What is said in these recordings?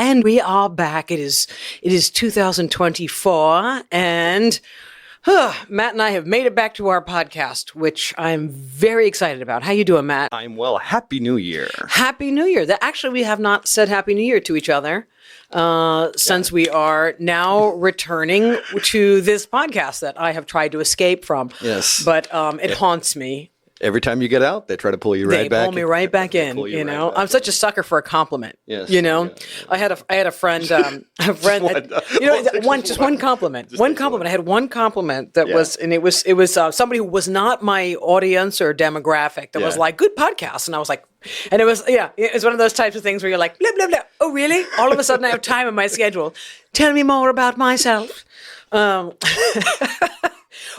And we are back. It is 2024, and Matt and I have made it back to our podcast, which I'm very excited about. How you doing, Matt? I'm well. Happy New Year. Happy New Year. Actually, we have not said Happy New Year to each other since we are now returning to this podcast that I have tried to escape from. Yes. But it haunts me. Every time you get out, they try to pull you right back. They pull me right back in, you know. I'm such a sucker for a compliment. Yes. You know, Yeah. I had a friend, just one compliment. One compliment. I had one compliment that was, and it was somebody who was not my audience or demographic that was like, good podcast. And I was like, and it was one of those types of things where you're like, blah, blah, blah. Oh, really? All of a sudden I have time in my schedule. Tell me more about myself.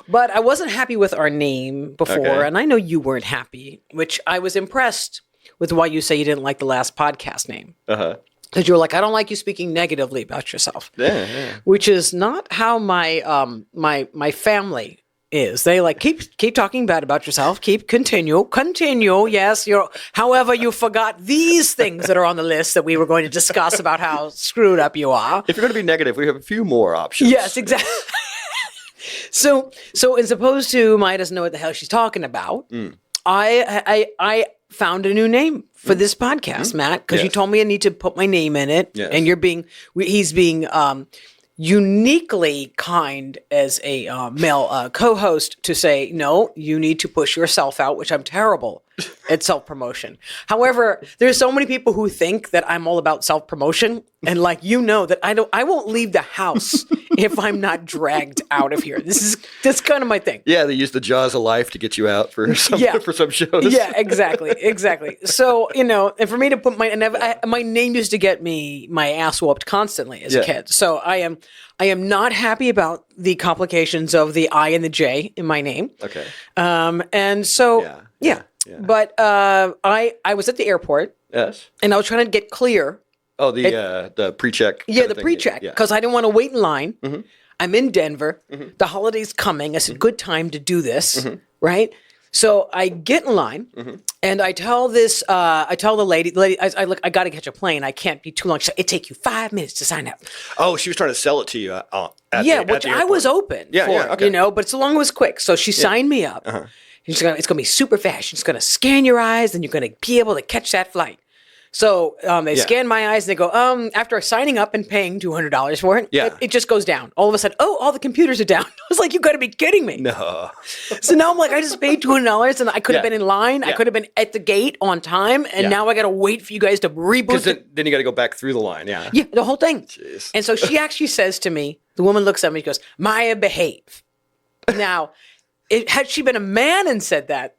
But I wasn't happy with our name before, and I know you weren't happy, which I was impressed with why you say you didn't like the last podcast name. Because you were like, I don't like you speaking negatively about yourself. Yeah. Which is not how my my family is. They like, keep talking bad about yourself. Continue. Yes, however, you forgot these things that are on the list that we were going to discuss about how screwed up you are. If you're going to be negative, we have a few more options. Yes, exactly. So as opposed to Maija doesn't know what the hell she's talking about, I found a new name for this podcast, Matt, because you told me I need to put my name in it, and he's being uniquely kind as a male co-host to say, no, you need to push yourself out, which I'm terrible at self-promotion. However, there's so many people who think that I'm all about self-promotion, and that I won't leave the house if I'm not dragged out of here. That's kind of my thing. Yeah, they use the jaws of life to get you out for some shows. Yeah, exactly. So, and for me to put my name used to get me my ass whooped constantly as a kid. So I am not happy about the complications of the I and the J in my name. Okay. And so yeah. But I was at the airport. Yes. And I was trying to get clear. Oh, the pre-check. Yeah, the pre-check, because I didn't want to wait in line. Mm-hmm. I'm in Denver. Mm-hmm. The holiday's coming. It's a good time to do this, right? So I get in line, and I tell the lady, I got to catch a plane. I can't be too long. She said, it take you 5 minutes to sign up. Oh, she was trying to sell it to you. Which I was open for, but so long it was quick. So she signed me up. And it's going to be super fast. She's going to scan your eyes, and you're going to be able to catch that flight. So they scan my eyes, and they go, after signing up and paying $200 for it, it just goes down. All of a sudden, all the computers are down. I was like, you got to be kidding me. No. So now I'm like, I just paid $200, and I could have been in line. I could have been at the gate on time, and now I got to wait for you guys to reboot. Because then you got to go back through the line, Yeah, the whole thing. Jeez. And so she actually says to me, the woman looks at me, she goes, Maija, behave. Now, had she been a man and said that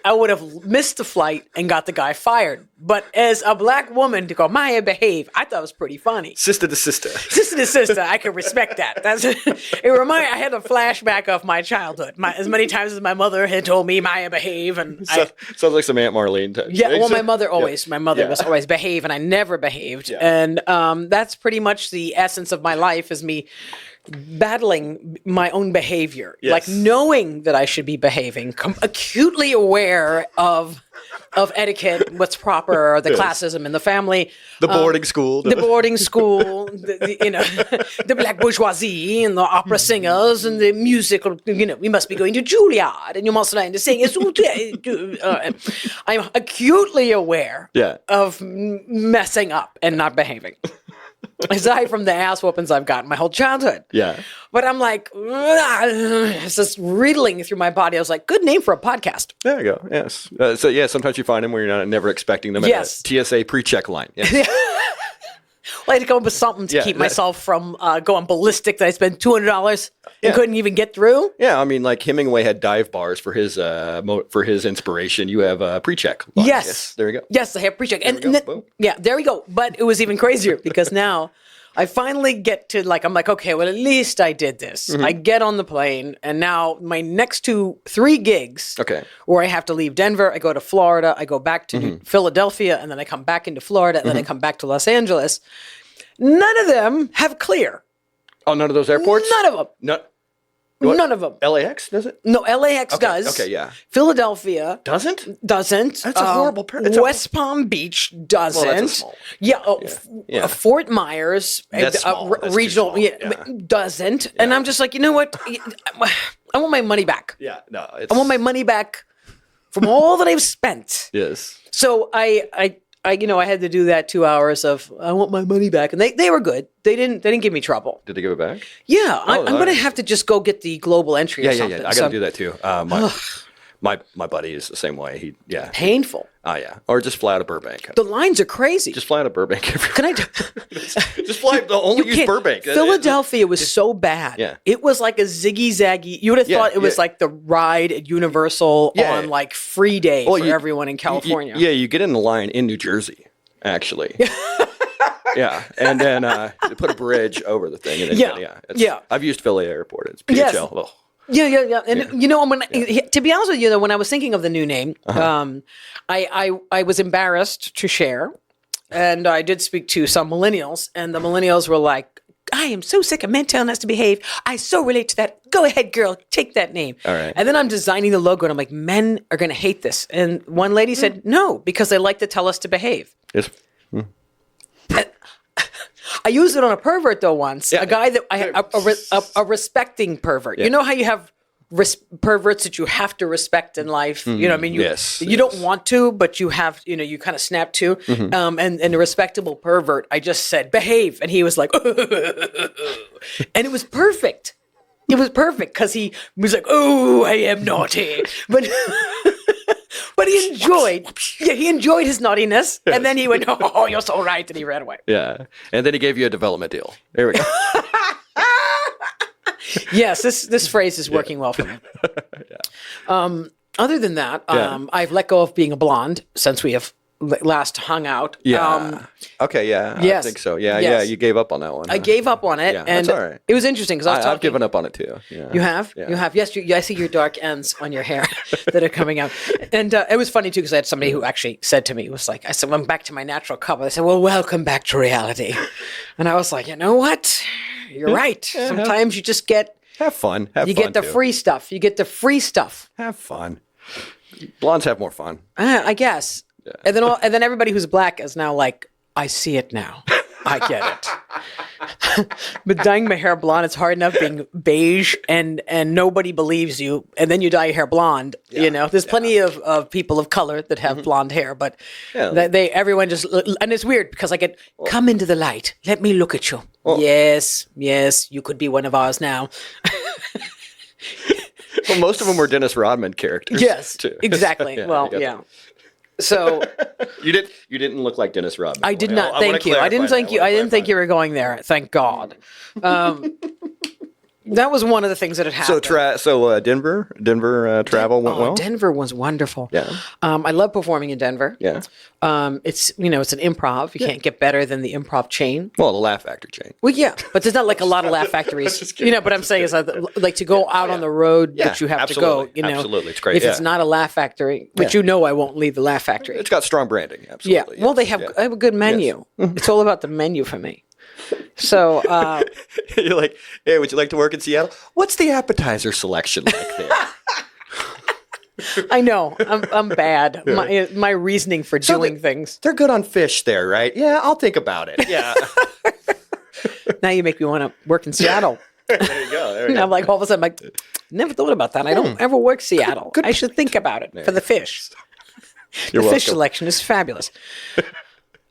I would have missed the flight and got the guy fired. But as a black woman to go, Maija, behave, I thought it was pretty funny. Sister to sister. Sister to sister, I can respect that. I had a flashback of my childhood. As many times as my mother had told me, Maija, behave. And sounds like some Aunt Marlene type. Yeah, well, my mother was always behave, and I never behaved. Yeah. And that's pretty much the essence of my life, is me battling my own behavior, like knowing that I should be behaving, acutely aware of etiquette, what's proper, the classism in the family, the boarding school, the black bourgeoisie and the opera singers and the musical. We must be going to Juilliard, and you must learn to sing. I'm acutely aware of messing up and not behaving. Aside from the ass whoopings I've gotten my whole childhood. Yeah. But I'm like, it's just riddling through my body. I was like, good name for a podcast. There you go. Yes. Sometimes you find them where you're never expecting them. Yes. At a TSA pre-check line. Yes. Well, I had to come up with something to keep myself from going ballistic that I spent $200 and couldn't even get through. Yeah, I mean, like Hemingway had dive bars for his inspiration. You have a pre-check line. Yes. There you go. Yes, I have pre-check. There we go. But it was even crazier because now I finally get to I'm like, okay, well, at least I did this. Mm-hmm. I get on the plane, and now my next 3 gigs where I have to leave Denver, I go to Florida, I go back to Philadelphia, and then I come back into Florida, and then I come back to Los Angeles. None of them have clear. Oh, none of those airports? None of them. No. None of them. LAX does it? No, LAX does. Okay, yeah. Philadelphia doesn't. That's a horrible. West Palm Beach doesn't. Well, that's a small one. Yeah. Fort Myers, that's small. That's regional, doesn't. Yeah. And I'm just like, you know what? I want my money back. Yeah, no. I want my money back from all that I've spent. Yes. So I had to do that 2 hours of I want my money back, and they were good. They didn't give me trouble. Did they give it back? Yeah, I'm going to have to just go get the global entry. Or something. Yeah. I got to do that too. My buddy is the same way. Painful. Oh yeah, or just fly out of Burbank. The lines are crazy. Just fly out of Burbank. Can I? Just fly. Only use Burbank. Philadelphia was so bad. Yeah. It was like a ziggy zaggy. You would have thought it was like the ride at Universal on like free day for everyone in California. You get in the line in New Jersey, actually. Yeah, and then they put a bridge over the thing. And then, I've used Philly Airport. It's PHL. Yes. Yeah. And to be honest with you, though, when I was thinking of the new name, I was embarrassed to share, and I did speak to some millennials, and the millennials were like, I am so sick of men telling us to behave. I so relate to that. Go ahead, girl, take that name. All right. And then I'm designing the logo, and I'm like, men are going to hate this. And one lady said, no, because they like to tell us to behave. Yes. I used it on a pervert though once. A guy that a respecting pervert. Yeah. You know how you have perverts that you have to respect in life. You know what I mean? You don't want to, but you have. You kind of snap to. Mm-hmm. And a respectable pervert. I just said behave, and he was like, and it was perfect. It was perfect because he was like, oh, I am naughty, but. But he enjoyed his naughtiness, and then he went, "Oh, you're so right," and he ran away. Yeah, and then he gave you a development deal. There we go. Yes, this phrase is working well for me. Other than that, I've let go of being a blonde since we have last hung out. Yeah. Okay. Yeah. Yes. I think so. Yeah. Yes. Yeah. You gave up on that one. I gave up on it, and that's all right. It was interesting because I've given up on it too. Yeah. You have. Yeah. You have. Yes. I see your dark ends on your hair that are coming out, and it was funny too because I had somebody who actually said to me, "It was like I said, I'm back to my natural color." They said, "Well, welcome back to reality," and I was like, "You know what? You're right. Yeah, sometimes you just have fun. You get the free stuff. You get the free stuff. Have fun. Blondes have more fun. I guess." Yeah. And then everybody who's black is now like, I see it now. I get it. But dyeing my hair blonde, it's hard enough being beige and nobody believes you. And then you dye your hair blonde. There's plenty of people of color that have blonde hair, but everyone just, and it's weird because I get, come into the light. Let me look at you. Well, yes, you could be one of ours now. Well, most of them were Dennis Rodman characters. Yes, too. Exactly. So you didn't look like Dennis Rodman. I did not. Thank you. I didn't think you. I didn't think you were going there. Thank God. That was one of the things that had happened. So Denver travel went well. Denver was wonderful. Yeah. I love performing in Denver. Yeah. It's it's an improv. You can't get better than the improv chain. Well, the Laugh Factory chain. Well, yeah, but there's not like a lot of Laugh Factories. But I'm saying is like to go out on the road that you have to go. Absolutely, it's great. If it's not a Laugh Factory, which I won't leave the Laugh Factory. It's got strong branding. Absolutely. Yeah. Well, they have a good menu. Yes. It's all about the menu for me. So you're like, hey, would you like to work in Seattle? What's the appetizer selection like there? I know. I'm bad. My reasoning for doing things. They're good on fish there, right? Yeah, I'll think about it. Yeah. Now you make me want to work in Seattle. There you go. I'm like, all of a sudden, I'm like, never thought about that. I don't ever work Seattle. I should think about it for the fish. The fish selection is fabulous.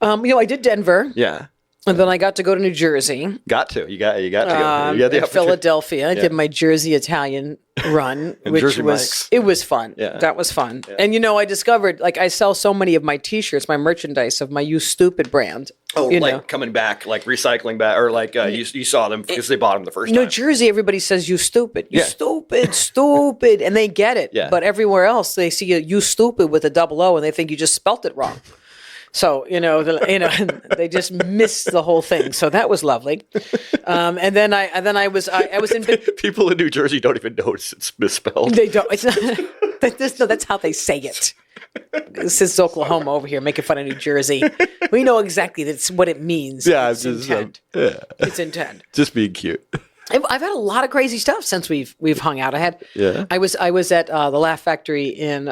I did Denver. Yeah. And then I got to go to New Jersey. You got to go. You had the Philadelphia. I did my Jersey Italian run, which was fun. Yeah. That was fun. Yeah. And I discovered I sell so many of my T-shirts, my merchandise of my You Stupid brand. Oh, coming back, recycling back, or you saw them because they bought them the first time. New Jersey, everybody says You Stupid, You stupid, and they get it. Yeah. But everywhere else, they see You Stupid with a double O, and they think you just spelt it wrong. So they just missed the whole thing. So that was lovely. And then I was in people in New Jersey don't even notice it's misspelled. They don't. It's not. That's how they say it. This is Oklahoma over here making fun of New Jersey. We know exactly that's what it means. Yeah, it's intent. It's intent. Just being cute. I've had a lot of crazy stuff since we've hung out. I was at the Laugh Factory in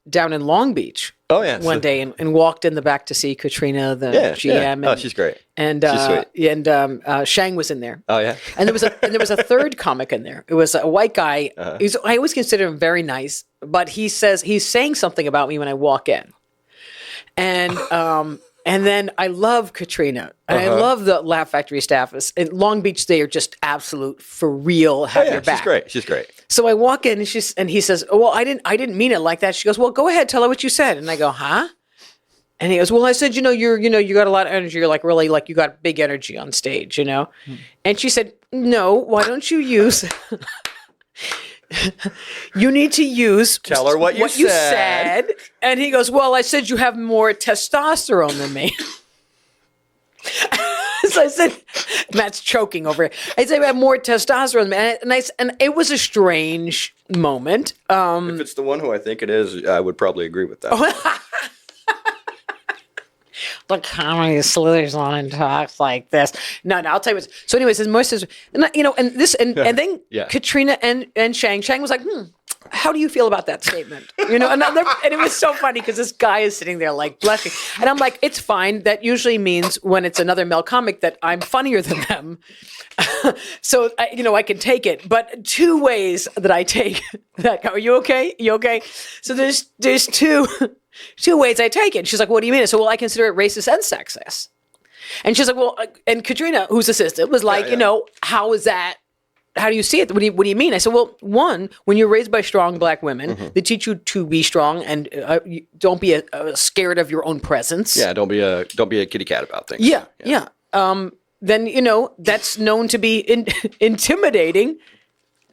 down in Long Beach. Oh yeah, one day and walked in the back to see Katrina, the GM. Yeah. And, oh, she's great. And she's sweet. And Shang was in there. Oh yeah. And there was a third comic in there. It was a white guy. I always consider him very nice, but he's saying something about me when I walk in, and then I love Katrina. And I love the Laugh Factory staff. In Long Beach, they are just absolute for real. Have your back. She's great. So I walk in and he says, "Oh, well, I didn't mean it like that." She goes, "Well, go ahead, tell her what you said." And I go, "Huh?" And he goes, "Well, I said, you got a lot of energy. You're like really like you got big energy on stage, you know." And she said, "No, why don't you use?" You need to use. Tell her what you said. And he goes, "Well, I said you have more testosterone than me." So I said, Matt's choking over it. I said I have more testosterone than me, and it was a strange moment. If it's the one who I think it is, I would probably agree with that. The comedy slithers on and talks like this. No, I'll tell you what. So, anyways, his more sister, and then Katrina and Shang was like, how do you feel about that statement? And it was so funny because this guy is sitting there like blushing, and I'm like, it's fine. That usually means when it's another male comic that I'm funnier than them. So I can take it, but two ways that I take that. Are you okay? You okay? So there's two ways I take it. And she's like, "What do you mean?" I said, "Well, I consider it racist and sexist." And she's like, "Well," and Katrina, who's assistant, was like, how is that? How do you see it? What do you mean? I said, "Well, one, when you're raised by strong black women, they teach you to be strong and don't be scared of your own presence. Yeah, don't be a kitty cat about things. Yeah. Then that's known to be intimidating."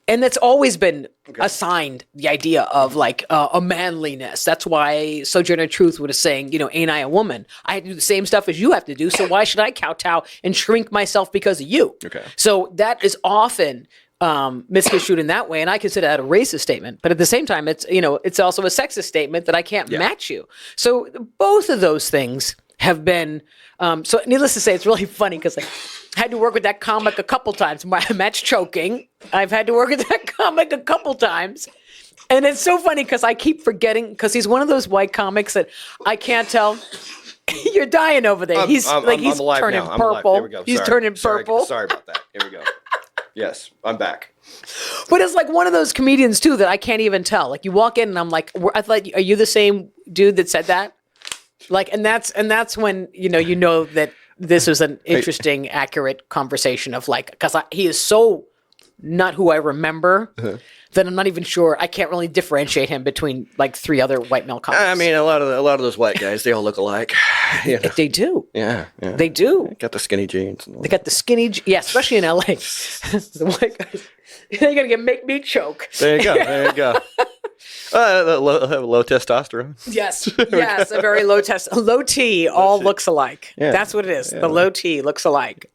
And that's always been assigned the idea of like a manliness. That's why Sojourner Truth was saying, ain't I a woman? I do the same stuff as you have to do. So why should I kowtow and shrink myself because of you? Okay. So that is often misconstrued in that way. And I consider that a racist statement. But at the same time, it's also a sexist statement that I can't match you. So both of those things have been, so needless to say, it's really funny because I had to work with that comic a couple times. Matt's choking. I've had to work with that comic a couple times. And it's so funny because I keep forgetting, because he's one of those white comics that I can't tell. You're dying over there. He's turning purple. There we go. He's turning purple. Sorry about that. Here we go. Yes, I'm back. But it's like one of those comedians too that I can't even tell. Like you walk in and I'm like, I thought, are you the same dude that said that? Like, and that's when you know that this was an interesting, accurate conversation of like, because he is so not who I remember that I'm not even sure. I can't really differentiate him between like three other white male comics. I mean, a lot of those white guys, they all look alike. They do. Yeah. They do. They got the skinny jeans. They got the skinny, especially in LA. The white guys, they're gonna make me choke. There you go. Low testosterone. Yes, a very low T. All looks alike. Yeah. That's what it is. Yeah. The low T looks alike.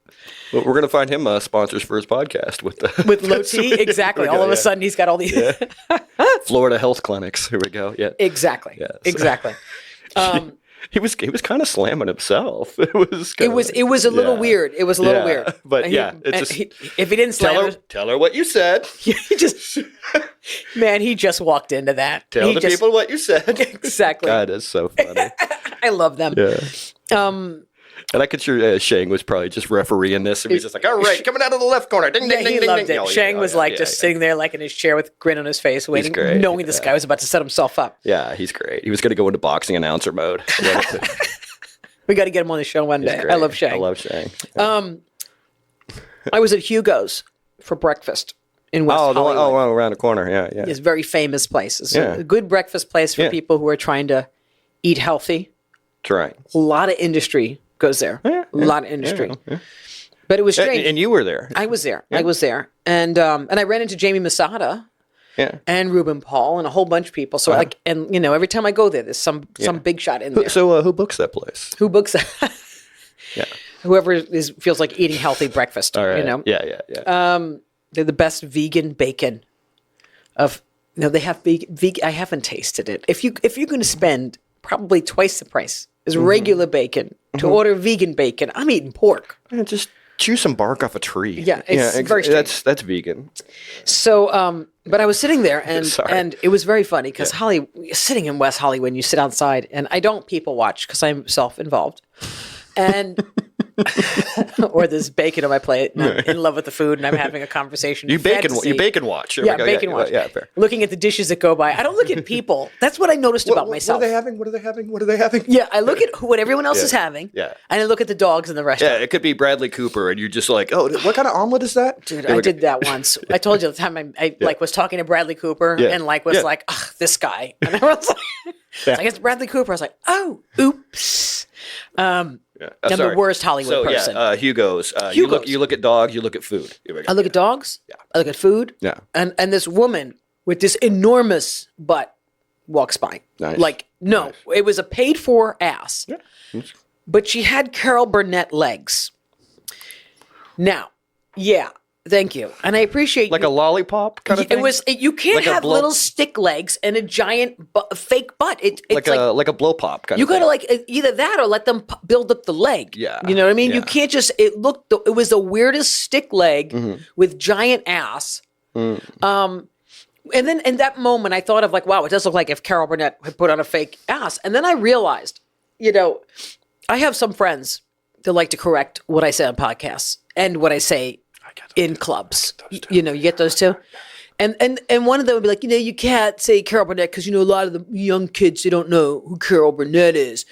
Well, we're gonna find him sponsors for his podcast with low T. Exactly. All of a sudden, he's got all these Florida health clinics. Here we go. Yeah. Exactly. Yes. Exactly. He was kind of slamming himself. It was a little weird. It was a little weird. But if he didn't slam tell her what you said. He just walked into that. Tell the people what you said. Exactly. God, it's so funny. I love them. Yeah. And I could sure Shang was probably just refereeing this, and he's just like, "All right, coming out of the left corner, ding, ding, ding, he ding, loved ding." It. Shang was just sitting there, like in his chair with a grin on his face, waiting, knowing this guy was about to set himself up. Yeah, he's great. He was going to go into boxing announcer mode. We got to get him on the show one day. I love Shang. Yeah. I was at Hugo's for breakfast in West Hollywood. Around the corner. Yeah. It's a very famous place. It's a good breakfast place for people who are trying to eat healthy. Trying. A lot of industry goes there. A lot of industry. Yeah. But it was strange. And you were there. I was there. And I ran into Jamie Masada. Yeah. And Ruben Paul and a whole bunch of people. So every time I go there, there's some big shot in there. So who books that place? Who books that? Yeah. Whoever feels like eating healthy breakfast. All right. Yeah. They're the best vegan bacon they have vegan. I haven't tasted it. If you're going to spend probably twice the price as regular bacon to order vegan bacon, I'm eating pork. chew some bark off a tree. Yeah, it's very strange. That's vegan. So, but I was sitting there, and it was very funny because Holly, sitting in West Hollywood, when you sit outside, and I don't people watch because I'm self-involved, and or there's bacon on my plate, and I'm in love with the food, and I'm having a conversation. You bacon watch. Yeah, bacon watch. Yeah, fair. Looking at the dishes that go by. I don't look at people. That's what I noticed about myself. What are they having? Yeah, I look at what everyone else is having. Yeah. And I look at the dogs in the restaurant. Yeah, it could be Bradley Cooper, and you're just like, oh, what kind of omelet is that? Dude, I did that once. I told you the time I was talking to Bradley Cooper and was like, ugh, this guy. And I was like, I guess Bradley Cooper. I was like, oh, oops. I'm the worst Hollywood person. Yeah, Hugo's. You look at dogs. You look at food. I look at dogs. Yeah. I look at food. Yeah. And this woman with this enormous butt walks by. Nice. Like, no, it was a paid-for ass. Yeah. But she had Carol Burnett legs. Now, thank you, and I appreciate like a lollipop kind of thing. It was. You can't like have little stick legs and a giant fake butt. It's like a blow pop kind of. You got to like either that or let them build up the leg. Yeah, you know what I mean. Yeah. You can't just. It was the weirdest stick leg with giant ass. And then in that moment, I thought of like, wow, it does look like if Carol Burnett had put on a fake ass. And then I realized, I have some friends that like to correct what I say on podcasts and what I say in clubs. You get those too? And one of them would be like, you can't say Carol Burnett because, a lot of the young kids, they don't know who Carol Burnett is.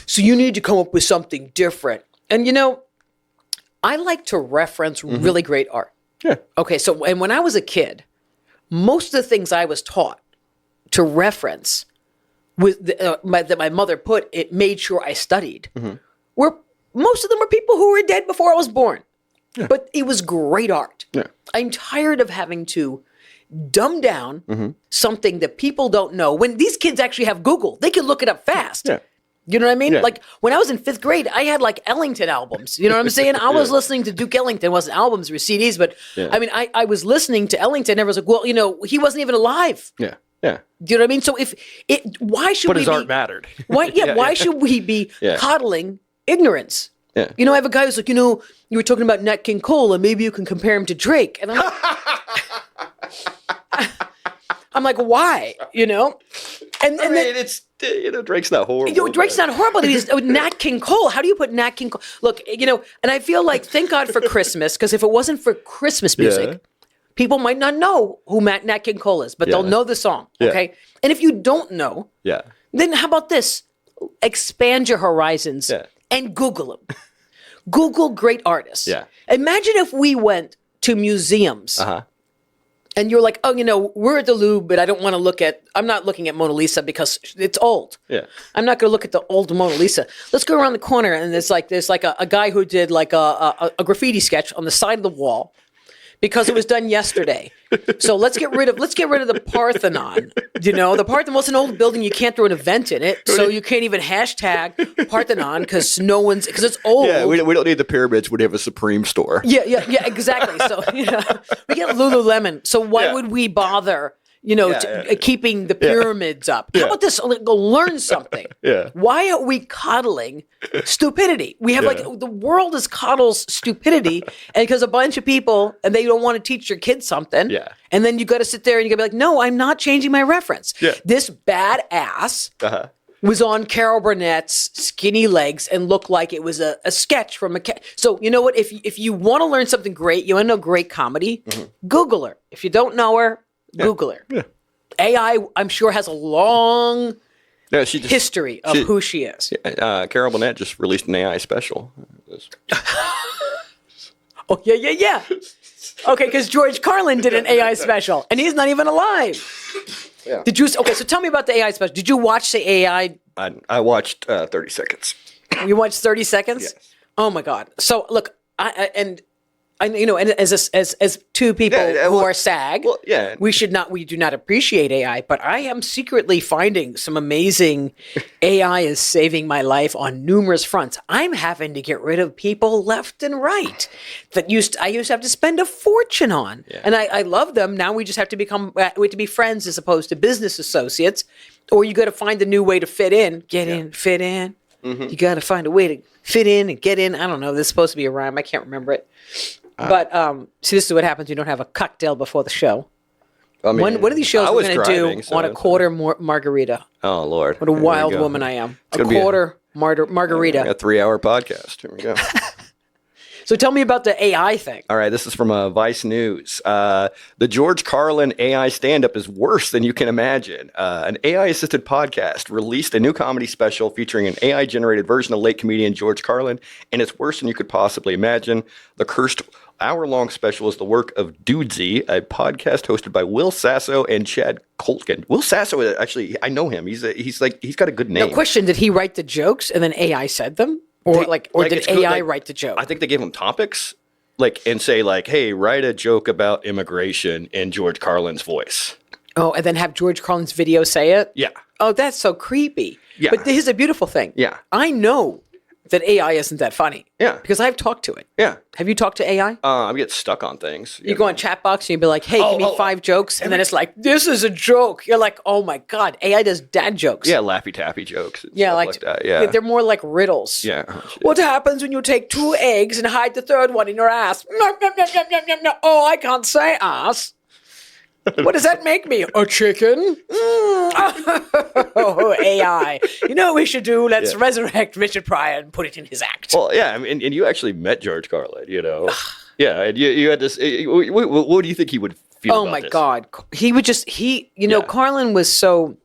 So you need to come up with something different. And, I like to reference really great art. Yeah. Okay, so and when I was a kid, most of the things I was taught to reference that my mother it made sure I studied were most of them were people who were dead before I was born. Yeah. But it was great art. Yeah. I'm tired of having to dumb down something that people don't know. When these kids actually have Google, they can look it up fast. Yeah. You know what I mean? Yeah. Like when I was in 5th grade, I had like Ellington albums. You know what I'm saying? I was listening to Duke Ellington. It wasn't albums or CDs, but I mean, I was listening to Ellington. And I was like, well, he wasn't even alive. Yeah. Yeah. Do you know what I mean? So why should but his art mattered. Why should we be coddling ignorance? Yeah. I have a guy who's like, you were talking about Nat King Cole, and maybe you can compare him to Drake. And I'm like, I'm like, why? And then it's Drake's not horrible. Drake's not horrible. He's Nat King Cole. How do you put Nat King Cole? Look, and I feel like thank God for Christmas, because if it wasn't for Christmas music, people might not know who Nat King Cole is, but they'll know the song. Okay, and if you don't know, then how about this? Expand your horizons. Yeah. And Google them. Google great artists. Yeah. Imagine if we went to museums and you're like, oh, we're at the Louvre, but I don't want to I'm not looking at Mona Lisa because it's old. Yeah. I'm not going to look at the old Mona Lisa. Let's go around the corner and there's like a guy who did like a graffiti sketch on the side of the wall because it was done yesterday. So let's get rid of the Parthenon. The Parthenon was an old building. You can't throw an event in it, so you can't even hashtag Parthenon because it's old. Yeah, we don't need the pyramids. We have a Supreme store. Yeah, exactly. So we get Lululemon. So why would we bother? Keeping the pyramids up. How about this? Go learn something. Yeah. Why are we coddling stupidity? We have the world is coddles stupidity, and because a bunch of people and they don't want to teach your kids something. Yeah. And then you got to sit there and you got to be like, no, I'm not changing my reference. Yeah. This badass was on Carol Burnett's skinny legs and looked like it was a sketch from a cat. So you know what? If you want to learn something great, you want to know great comedy, Google her. If you don't know her, Google her. Yeah. AI, I'm sure, has a long history of who she is. Carol Burnett just released an AI special. Oh, yeah. Okay, because George Carlin did an AI special, and he's not even alive. Yeah. Okay, so tell me about the AI special. Did you watch the AI? I watched 30 seconds. You watched 30 seconds? Yes. Oh, my God. So, look, and as two people who are SAG, we do not appreciate AI, but I am secretly finding some amazing AI is saving my life on numerous fronts. I'm having to get rid of people left and right that I used to have to spend a fortune on. Yeah. And I love them. Now we just have to be friends as opposed to business associates, or you got to find a new way to fit in, fit in. You got to find a way to fit in and get in. I don't know. This is supposed to be a rhyme. I can't remember it. But see, this is what happens. You don't have a cocktail before the show. I mean, one of these shows we're going to do on a quarter margarita. Oh, Lord. What a wild woman I am. A quarter margarita. A 3-hour podcast. Here we go. So tell me about the AI thing. All right, this is from Vice News. The George Carlin AI stand-up is worse than you can imagine. An AI-assisted podcast released a new comedy special featuring an AI-generated version of late comedian George Carlin, and it's worse than you could possibly imagine. The cursed hour-long special is the work of Dudesy, a podcast hosted by Will Sasso and Chad Colkin. Will Sasso, actually, I know him. He's got a good name. No question. Did he write the jokes and then AI said them? Or did AI write the joke? I think they gave him topics, and say, hey, write a joke about immigration in George Carlin's voice. Oh, and then have George Carlin's video say it? Yeah. Oh, that's so creepy. Yeah. But here's a beautiful thing. Yeah. I know that AI isn't that funny. Yeah. Because I've talked to it. Yeah. Have you talked to AI? I get stuck on things. You go on Chatbox and you be like, hey, give me 5 jokes. And then it's like, this is a joke. You're like, oh my God, AI does dad jokes. Yeah, Laffy Taffy jokes. Yeah, like that. Yeah. They're more like riddles. Yeah. What happens when you take 2 eggs and hide the third one in your ass? Oh, I can't say ass. What does that make me? A chicken? Oh, AI. You know what we should do? Let's resurrect Richard Pryor and put it in his act. Well, yeah, and you actually met George Carlin, Yeah, and you had this. What do you think he would feel about this? Oh, my God. He would just, Carlin was so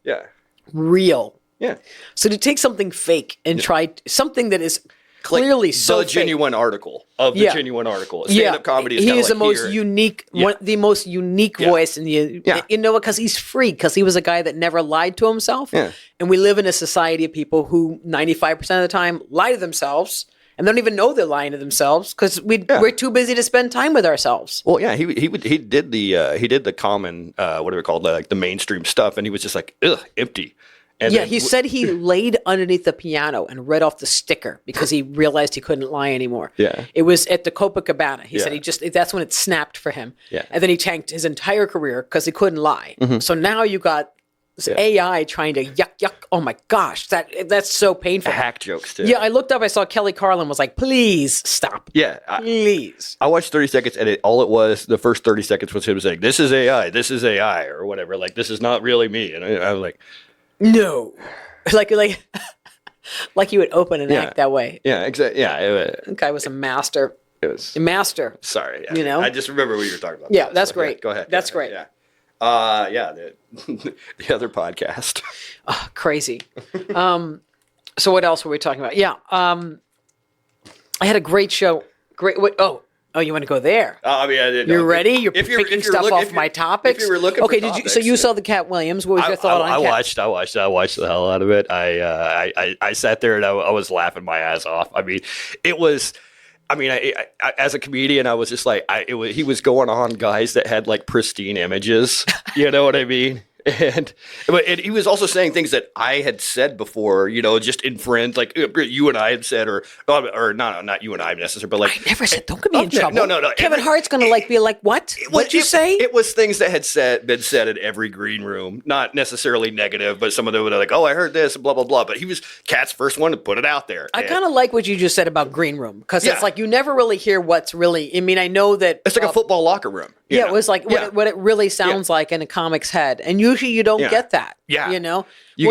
real. Yeah. So to take something fake and try something that is clearly so the genuine article of the genuine article. Stand-up comedy is he is the most unique, the most unique voice in the. Because he's free. Because he was a guy that never lied to himself. Yeah. And we live in a society of people who 95% of the time lie to themselves and don't even know they're lying to themselves because we're too busy to spend time with ourselves. Well, yeah, he did the common whatever called the mainstream stuff, and he was just like empty. And he said he laid underneath the piano and read off the sticker because he realized he couldn't lie anymore. Yeah. It was at the Copacabana. He said that's when it snapped for him. Yeah. And then he tanked his entire career because he couldn't lie. Mm-hmm. So now you got this AI trying to yuck. Oh my gosh, that's so painful. Hack jokes too. Yeah, I looked up, I saw Kelly Carlin was like, please stop. Yeah. Please. I watched 30 seconds and the first 30 seconds was him saying, this is AI, or whatever. Like, this is not really me. And I was like, no, like you would open an act that way. Yeah, exactly. Yeah, that guy was a master. It was a master. Sorry, I just remember what you were talking about. Yeah, that's great. Yeah, go ahead. That's great. Yeah, the other podcast. Crazy. So what else were we talking about? Yeah, I had a great show. Oh, you want to go there? I mean, I didn't know. You're ready? You're picking stuff off my topics? If you were looking for topics, so you saw the Katt Williams. What was your thought on Katt? I watched the hell out of it. I sat there and I was laughing my ass off. I mean, it was... I mean, I as a comedian, I was just like, he was going on guys that had like pristine images. You know what I mean? And he was also saying things that I had said before, just in friends, like you and I had said, or not you and I necessarily, but like I never said. Don't get me in trouble. No. Kevin Hart's gonna be like, what? What'd you say? It was things that had been said in every green room, not necessarily negative, but some of them were like, oh, I heard this, blah blah blah. But he was Katt's first one to put it out there. I kind of like what you just said about green room because it's like you never really hear what's really. I mean, I know that it's like a football locker room. Yeah, it was like what it really sounds like in a comic's head. And usually you don't get that. Yeah. You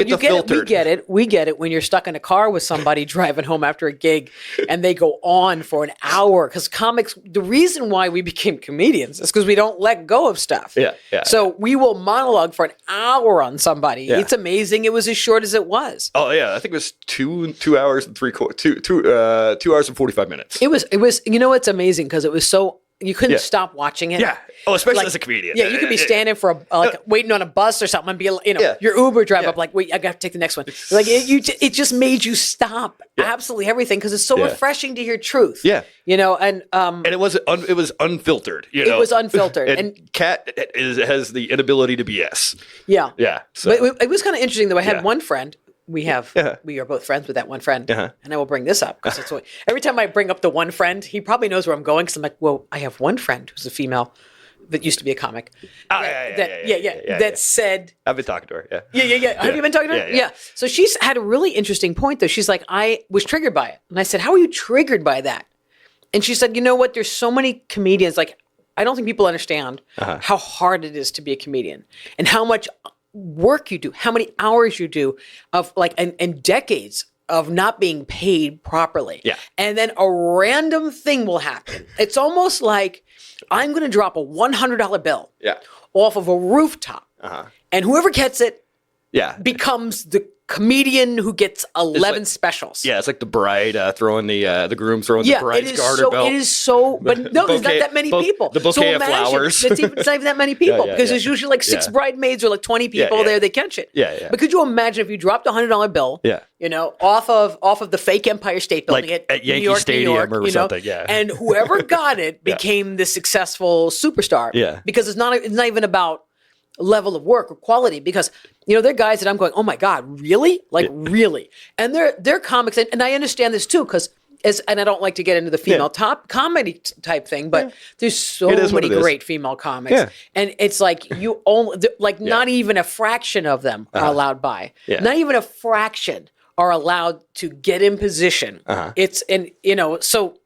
get it. We get it when you're stuck in a car with somebody driving home after a gig and they go on for an hour. Because comics, the reason why we became comedians is because we don't let go of stuff. Yeah. So we will monologue for an hour on somebody. Yeah. It's amazing. It was as short as it was. Oh, yeah. I think it was 2 hours and 2 hours and 45 minutes. It was, it's amazing because it was so... You couldn't stop watching it. Yeah. Oh, especially as a comedian. Yeah, you could be standing for waiting on a bus or something and be, your Uber drive up like, wait, I got to take the next one. Like it just made you stop absolutely everything because it's so refreshing to hear truth. Yeah. And it was unfiltered. It was unfiltered. And Katt has the inability to BS. Yeah. Yeah. So. But it was kind of interesting though. I had one friend. We are both friends with that one friend. And I will bring this up because every time I bring up the one friend, he probably knows where I'm going because I'm like, well, I have one friend who's a female. that used to be a comic. Yeah. That said, I've been talking to her. Yeah. Have you been talking to her? Yeah. So she's had a really interesting point, though. She's like, I was triggered by it. And I said, how are you triggered by that? And she said, you know what? There's so many comedians. Like, I don't think people understand how hard it is to be a comedian and how much work you do, how many hours you do of like, and decades of not being paid properly. Yeah. And then a random thing will happen. It's almost like I'm going to drop a $100 bill off of a rooftop. And whoever gets it becomes the comedian who gets 11 specials. Yeah, it's like the bride throwing the groom throwing the bride's garter belt. It is so, but no, there's not that many people. The bouquet of flowers. It's not even that many people because there's usually like 6 bridesmaids or like 20 people there. They catch it. Yeah. But could you imagine if you dropped a $100 bill? You know, off of the fake Empire State Building like at New Yankee York, Stadium New York, or something. Yeah. And whoever got it became the successful superstar. Yeah. Because it's not even about level of work or quality, because you know, there are guys that I'm going, oh my God, really? Like really? And they're comics, and I understand this too, because and I don't like to get into the female top comedy type thing, but there's so many great female comics, and it's like you only not even a fraction of them are allowed by, not even a fraction are allowed to get in position. It's and you know, so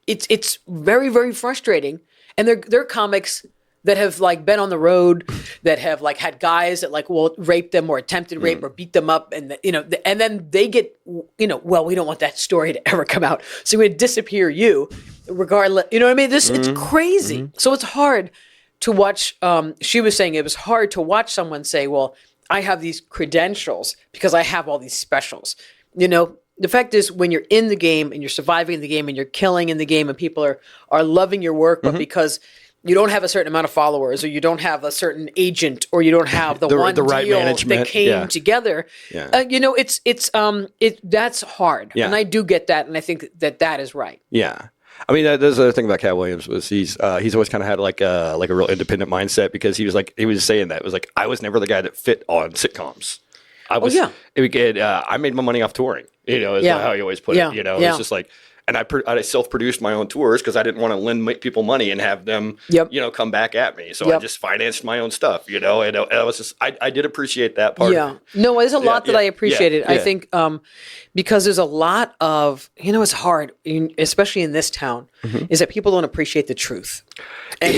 it's very, very frustrating, and they're comics that have like been on the road, that have like had guys that like will rape them or attempted rape or beat them up, and you know, and then they get, you know, well, we don't want that story to ever come out, so we disappear you, regardless. You know what I mean? It's crazy. So it's hard to watch. She was saying it was hard to watch someone say, "Well, I have these credentials because I have all these specials." You know, the fact is, when you're in the game and you're surviving the game and you're killing in the game and people are loving your work, but because you don't have a certain amount of followers, or you don't have a certain agent, or you don't have the right deal management that came together. You know, that's hard, and I do get that, and I think that is right. Yeah, I mean, there's the other thing about Katt Williams was he's always kind of had like a real independent mindset, because he was saying that it was like, I was never the guy that fit on sitcoms. I was. I made my money off touring. You know, is how he always put it. You know, it's just like. And I self-produced my own tours because I didn't want to lend people money and have them, you know, come back at me. So I just financed my own stuff, you know, and I was just, I did appreciate that part. Yeah. No, there's a lot that I appreciated. I think because there's a lot of, you know, it's hard, especially in this town, is that people don't appreciate the truth. And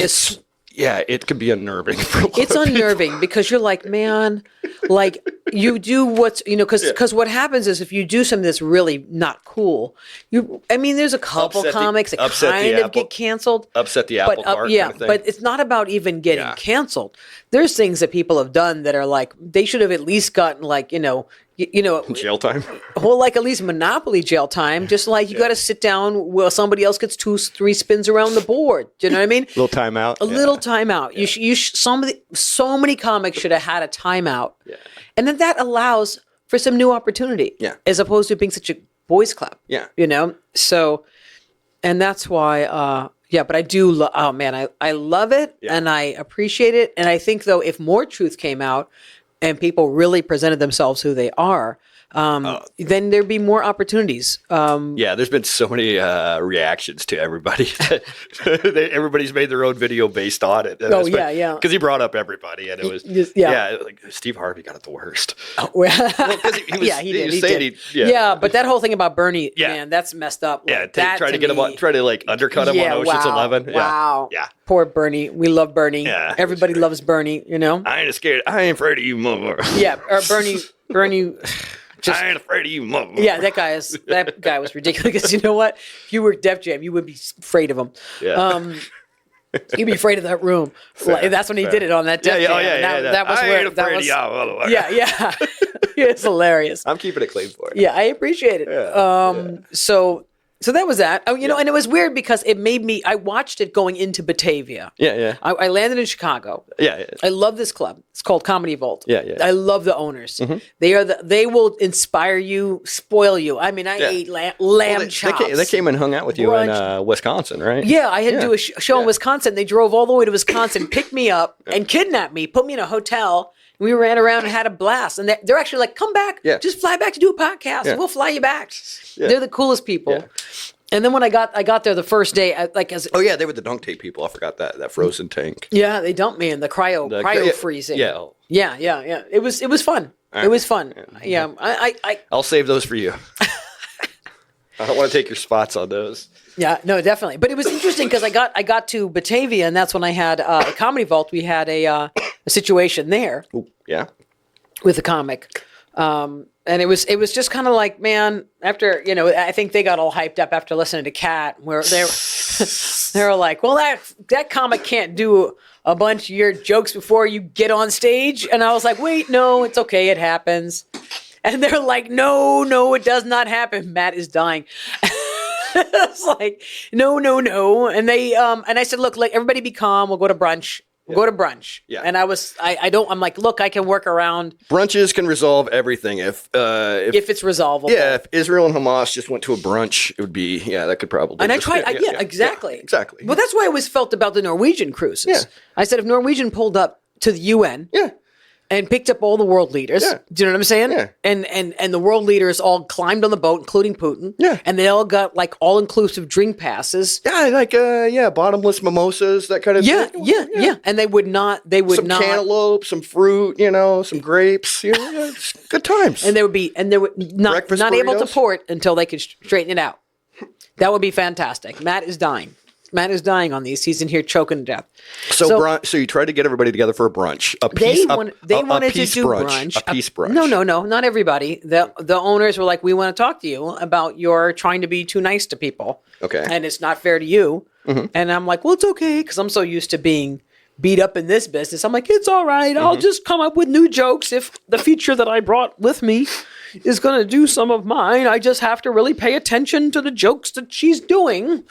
it can be unnerving for a lot It's unnerving because you're like, man, like you do what's, you know, because what happens is if you do something that's really not cool, there's a couple comics that kind of get canceled. Upset the apple cart. Yeah, kind of thing. But it's not about even getting canceled. There's things that people have done that are like, they should have at least gotten like, you know, jail time. Well, like at least Monopoly jail time. Just like you got to sit down while somebody else gets 2-3 spins around the board. Do you know what I mean? Little timeout. A little timeout. So many comics should have had a timeout, and then that allows for some new opportunity. As opposed to being such a boys' club. You know. So, and that's why. But I do. I love it and I appreciate it. And I think though, if more truth came out, and people really presented themselves who they are, then there'd be more opportunities. There's been so many reactions to everybody. Everybody's made their own video based on it. Because he brought up everybody, and it was like Steve Harvey got it the worst. He did. But that whole thing about Bernie, man, that's messed up. Like, try to like undercut him on Ocean's 11. Wow. Yeah. Poor Bernie. We love Bernie. Yeah, everybody loves Bernie. You know. I ain't scared. I ain't afraid of you, mother. Or Bernie. I ain't afraid of you, mother. Yeah, that guy was ridiculous. Because you know what? If you were Def Jam, you would be afraid of him. Yeah. You'd be afraid of that room. That's when he did it on that Def Jam. That was where. Yeah. It's hilarious. I'm keeping it clean for it. Yeah, I appreciate it. So that was that. And it was weird because it made me. I watched it going into Batavia. I landed in Chicago. I love this club. It's called Comedy Vault. I love the owners. They will inspire you, spoil you. I mean, I ate lamb chops. They came and hung out with you in Wisconsin, right? Yeah, I had to do a show in Wisconsin. They drove all the way to Wisconsin, picked me up, and kidnapped me, put me in a hotel. We ran around and had a blast. And they're actually like, come back. Just fly back to do a podcast. We'll fly you back. They're the coolest people. And then when I got there the first day, oh yeah, they were the dunk tape people. I forgot that frozen tank. Yeah, they dumped me in the cryo freezing. Yeah. Yeah. It was fun. Right. It was fun. Yeah. I'll save those for you. I don't want to take your spots on those. Yeah, no, definitely. But it was interesting because I got to Batavia, and that's when I had a Comedy Vault. We had a situation there. Ooh, yeah. With a comic. And it was just kind of like, man, after, I think they got all hyped up after listening to Katt, where they were like, well, that comic can't do a bunch of your jokes before you get on stage. And I was like, wait, no, it's okay. It happens. And they're like, no, it does not happen. Matt is dying. It's like, no. And they, and I said, look, like, everybody be calm. We'll go to brunch. Go to brunch. Yeah. And I'm like, look, I can work around. Brunches can resolve everything if it's resolvable. Yeah. If Israel and Hamas just went to a brunch, it would be, that could probably. And I tried. Exactly. Yeah, exactly. Well, that's why I always felt about the Norwegian cruises. Yeah. I said, if Norwegian pulled up to the UN. Yeah. And picked up all the world leaders. Yeah. Do you know what I'm saying? Yeah. And the world leaders all climbed on the boat, including Putin. Yeah. And they all got like all-inclusive drink passes. Yeah, like bottomless mimosas, that kind of thing. Yeah. And they would not some cantaloupe, some fruit, some grapes, good times. And they would not able to port until they could straighten it out. That would be fantastic. Matt is dying. Matt is dying on these. He's in here choking to death. So you tried to get everybody together for a brunch. They wanted to do brunch. A peace brunch. No, not everybody. The owners were like, we want to talk to you about your trying to be too nice to people. Okay. And it's not fair to you. Mm-hmm. And I'm like, well, it's okay, because I'm so used to being beat up in this business. I'm like, it's all right. Mm-hmm. I'll just come up with new jokes if the feature that I brought with me is going to do some of mine. I just have to really pay attention to the jokes that she's doing.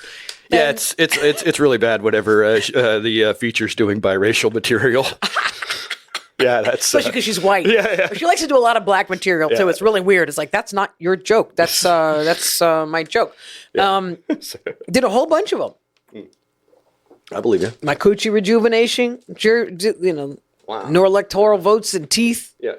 Yeah, it's really bad. Whatever the feature's doing biracial material. Yeah, that's especially because she's white. Yeah. She likes to do a lot of black material too. It's really weird. It's like, that's not your joke. That's my joke. Yeah. Did a whole bunch of them. I believe you. My coochie rejuvenation. Wow. Neuroelectoral votes and teeth. Yeah.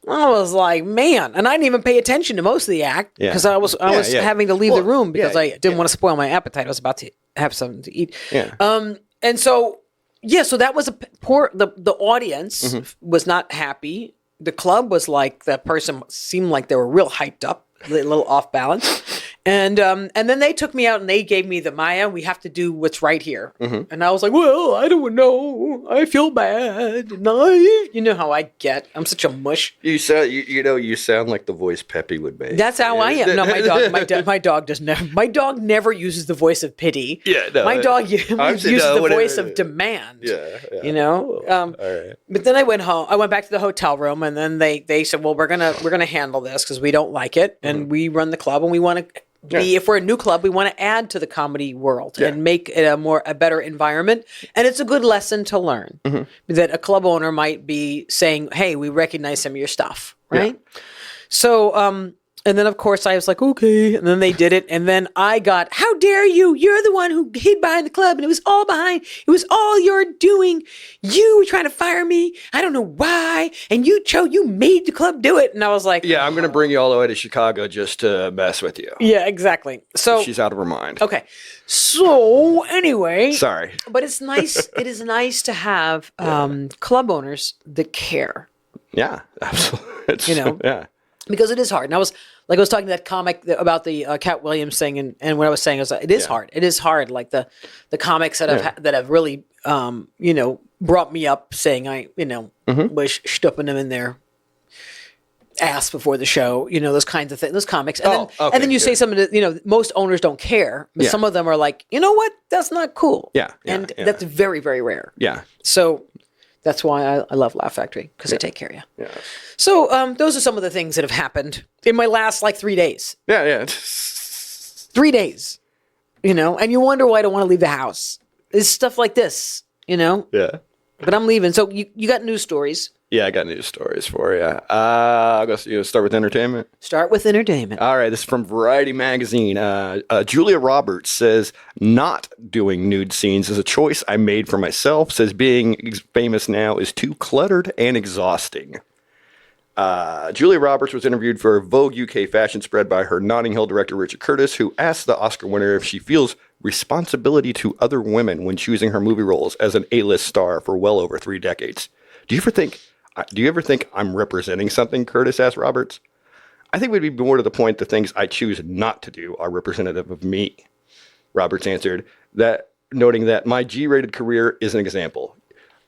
I was like, man, and I didn't even pay attention to most of the act because I was having to leave the room because I didn't want to spoil my appetite. I was about to have something to eat. Yeah. And so that was the audience was not happy. The club was like, that person seemed like they were real hyped up, a little off balance. And then they took me out and they gave me the Maija, we have to do what's right here. Mm-hmm. And I was like, well, I don't know. I feel bad. You know how I get. I'm such a mush. You sound like the voice Peppy would make. That's how I am. No, my dog does never. My dog never uses the voice of pity. Yeah, no. My dog uses the voice of demand. Yeah. All right. But then I went home. I went back to the hotel room, and then they said, well, we're gonna handle this because we don't like it, and we run the club, and we want to. If we're a new club, we want to add to the comedy world and make it a better environment. And it's a good lesson to learn that a club owner might be saying, hey, we recognize some of your stuff, right? Yeah. So, and then of course I was like, okay. And then they did it. And then I got, how dare you? You're the one who hid behind the club and it was all your doing. You were trying to fire me. I don't know why. And you made the club do it. And I was like, yeah, I'm going to bring you all the way to Chicago just to mess with you. Yeah, exactly. So she's out of her mind. Okay. So anyway, sorry, but it's nice. It is nice to have club owners that care. Yeah, absolutely. Yeah. Because it is hard. And I was talking to that comic about the Katt Williams thing, and what I was saying is it is hard. It is hard. Like the comics that have really brought me up, saying I was stuffing them in their ass before the show. Those kinds of things. Those comics. And then you say something that most owners don't care, but some of them are like, you know what? That's not cool. Yeah. And that's very, very rare. Yeah. So. That's why I love Laugh Factory, because they take care of you. Yeah. So those are some of the things that have happened in my last 3 days. Yeah. 3 days, and you wonder why I don't want to leave the house. It's stuff like this, Yeah. But I'm leaving. So you got news stories. Yeah, I got news stories for you. I'll go start with entertainment. Start with entertainment. All right, this is from Variety Magazine. Julia Roberts says, not doing nude scenes is a choice I made for myself. Says being famous now is too cluttered and exhausting. Julia Roberts was interviewed for a Vogue UK fashion spread by her Notting Hill director Richard Curtis, who asked the Oscar winner if she feels responsibility to other women when choosing her movie roles as an A-list star for well over 3 decades. Do you ever think I'm representing something? Curtis asked Roberts. I think we'd be more to the point the things I choose not to do are representative of me. Roberts answered, noting that my G-rated career is an example.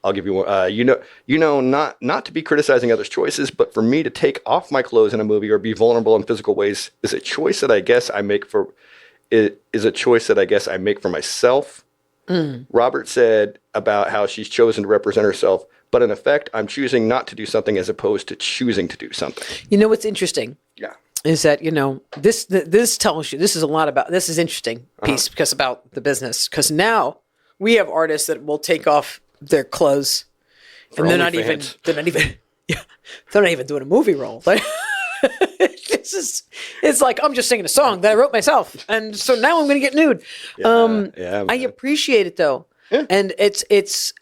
I'll give you one. Not to be criticizing others' choices, but for me to take off my clothes in a movie or be vulnerable in physical ways is a choice that I guess I make for myself. Robert said about how she's chosen to represent herself, but in effect, I'm choosing not to do something as opposed to choosing to do something. You know what's interesting? Yeah. Is that, this tells you, this is a lot about, this is interesting piece because about the business. Because now we have artists that will take off their clothes and they're not even doing a movie role. It's like, I'm just singing a song that I wrote myself. And so now I'm going to get nude. I appreciate it though. Yeah. And it's she's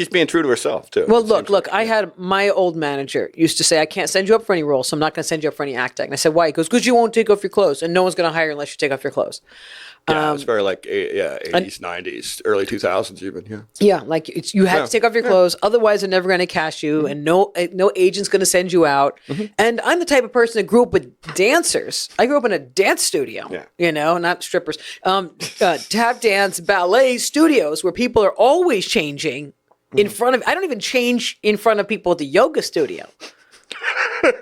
being true to herself too. Well, look, I had my old manager used to say, I can't send you up for any role, so I'm not going to send you up for any acting. And I said, why? He goes, because you won't take off your clothes and no one's going to hire you unless you take off your clothes. Yeah, it's very like 80s, 90s, early 2000s even, yeah. Yeah, like you have to take off your clothes, otherwise they're never going to cast you, and no agent's going to send you out. And I'm the type of person that grew up with dancers. I grew up in a dance studio, not strippers. Tap dance, ballet studios where people are always changing in front of, I don't even change in front of people at the yoga studio.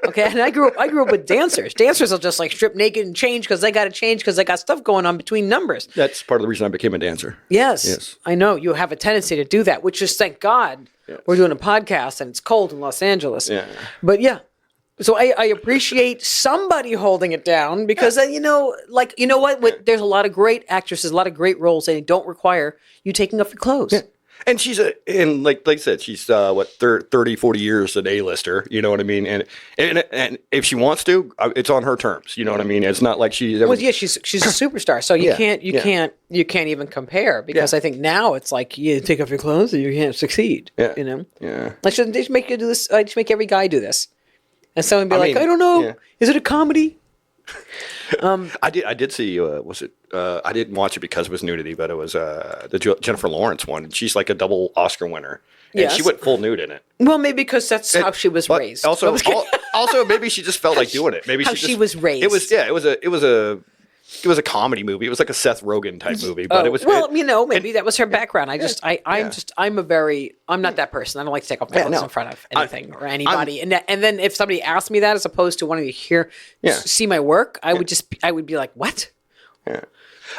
Okay, and I grew up with dancers. Dancers will just like strip naked and change because they got to change because they got stuff going on between numbers. That's part of the reason I became a dancer. Yes. I know you have a tendency to do that, which is thank God we're doing a podcast and it's cold in Los Angeles. Yeah, but so I appreciate somebody holding it down because you know what? There's a lot of great actresses, a lot of great roles, and they don't require you taking off your clothes. Yeah. And like I said, she's 30, 40 years an A-lister, you know what I mean? And if she wants to, it's on her terms, you know what I mean? It's not like she's she's a superstar, so you can't even compare because I think now it's like you take off your clothes and you can't succeed, you know? Yeah. I should just make you do this. I just make every guy do this. And someone be I don't know, is it a comedy? I did see. I didn't watch it because it was nudity, but it was the Jennifer Lawrence one. She's like a double Oscar winner, and she went full nude in it. Well, maybe because that's how she was raised. Also, maybe she just felt like doing it. Maybe she was raised. It was a comedy movie. It was like a Seth Rogen type movie, but it was maybe that was her background. I'm not that person. I don't like to take off my clothes in front of anything or anybody. And then if somebody asked me that as opposed to wanting to see my work, I would be like, what? Yeah.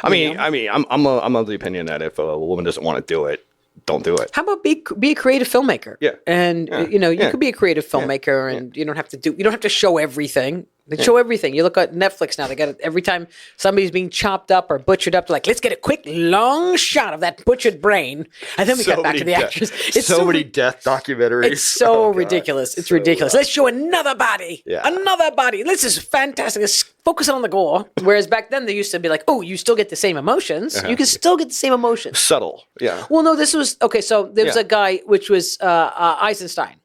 I'm of the opinion that if a woman doesn't want to do it, don't do it. How about be a creative filmmaker? Yeah. And you could be a creative filmmaker and you don't have to show everything. They show everything. You look at Netflix now. They got it every time somebody's being chopped up or butchered up. They're like, let's get a quick, long shot of that butchered brain, and then we get back to the actors. It's so many death documentaries. It's so ridiculous. It's ridiculous. Let's show another body. Yeah. Another body. This is fantastic. Let's focus on the gore. Whereas back then they used to be like, oh, you still get the same emotions. You can still get the same emotions. Subtle. Yeah. Well, no, this was okay. So there was a guy, which was Eisenstein.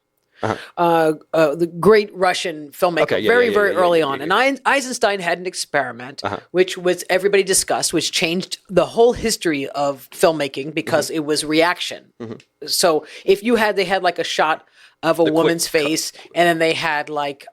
The great Russian filmmaker, very early on. And Eisenstein had an experiment, which was everybody discussed, which changed the whole history of filmmaking because it was reaction. So if they had like a shot of a woman's face, and then they had like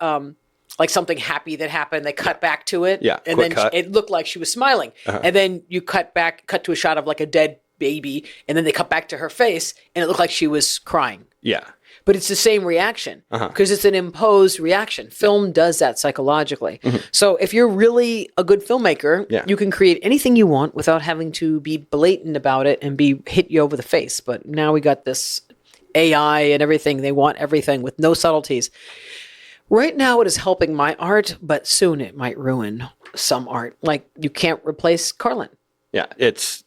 something happy that happened, they cut back to it, and then it looked like she was smiling, and then you cut to a shot of like a dead baby, and then they cut back to her face, and it looked like she was crying. Yeah. But it's the same reaction because it's an imposed reaction. Film does that psychologically. So if you're really a good filmmaker, you can create anything you want without having to be blatant about it and hit you over the face. But now we got this AI and everything. They want everything with no subtleties. Right now it is helping my art, but soon it might ruin some art. Like you can't replace Carlin. Yeah, it's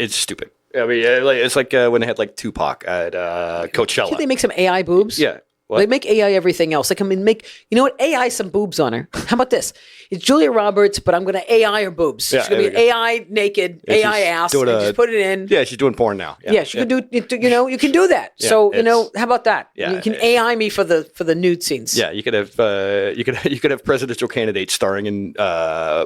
stupid. I mean, it's like when they had like Tupac at Coachella. Can't they make some AI boobs? Yeah. They make AI everything else. They can make, you know what? AI some boobs on her. How about this? It's Julia Roberts, but I'm going to AI her boobs. Yeah, she's going to be AI naked, AI ass, and just put it in. Yeah, she's doing porn now. She can do, you know, you can do that. Yeah, so, you know, how about that? Yeah, you can AI me for the nude scenes. Yeah, you could have presidential candidates starring in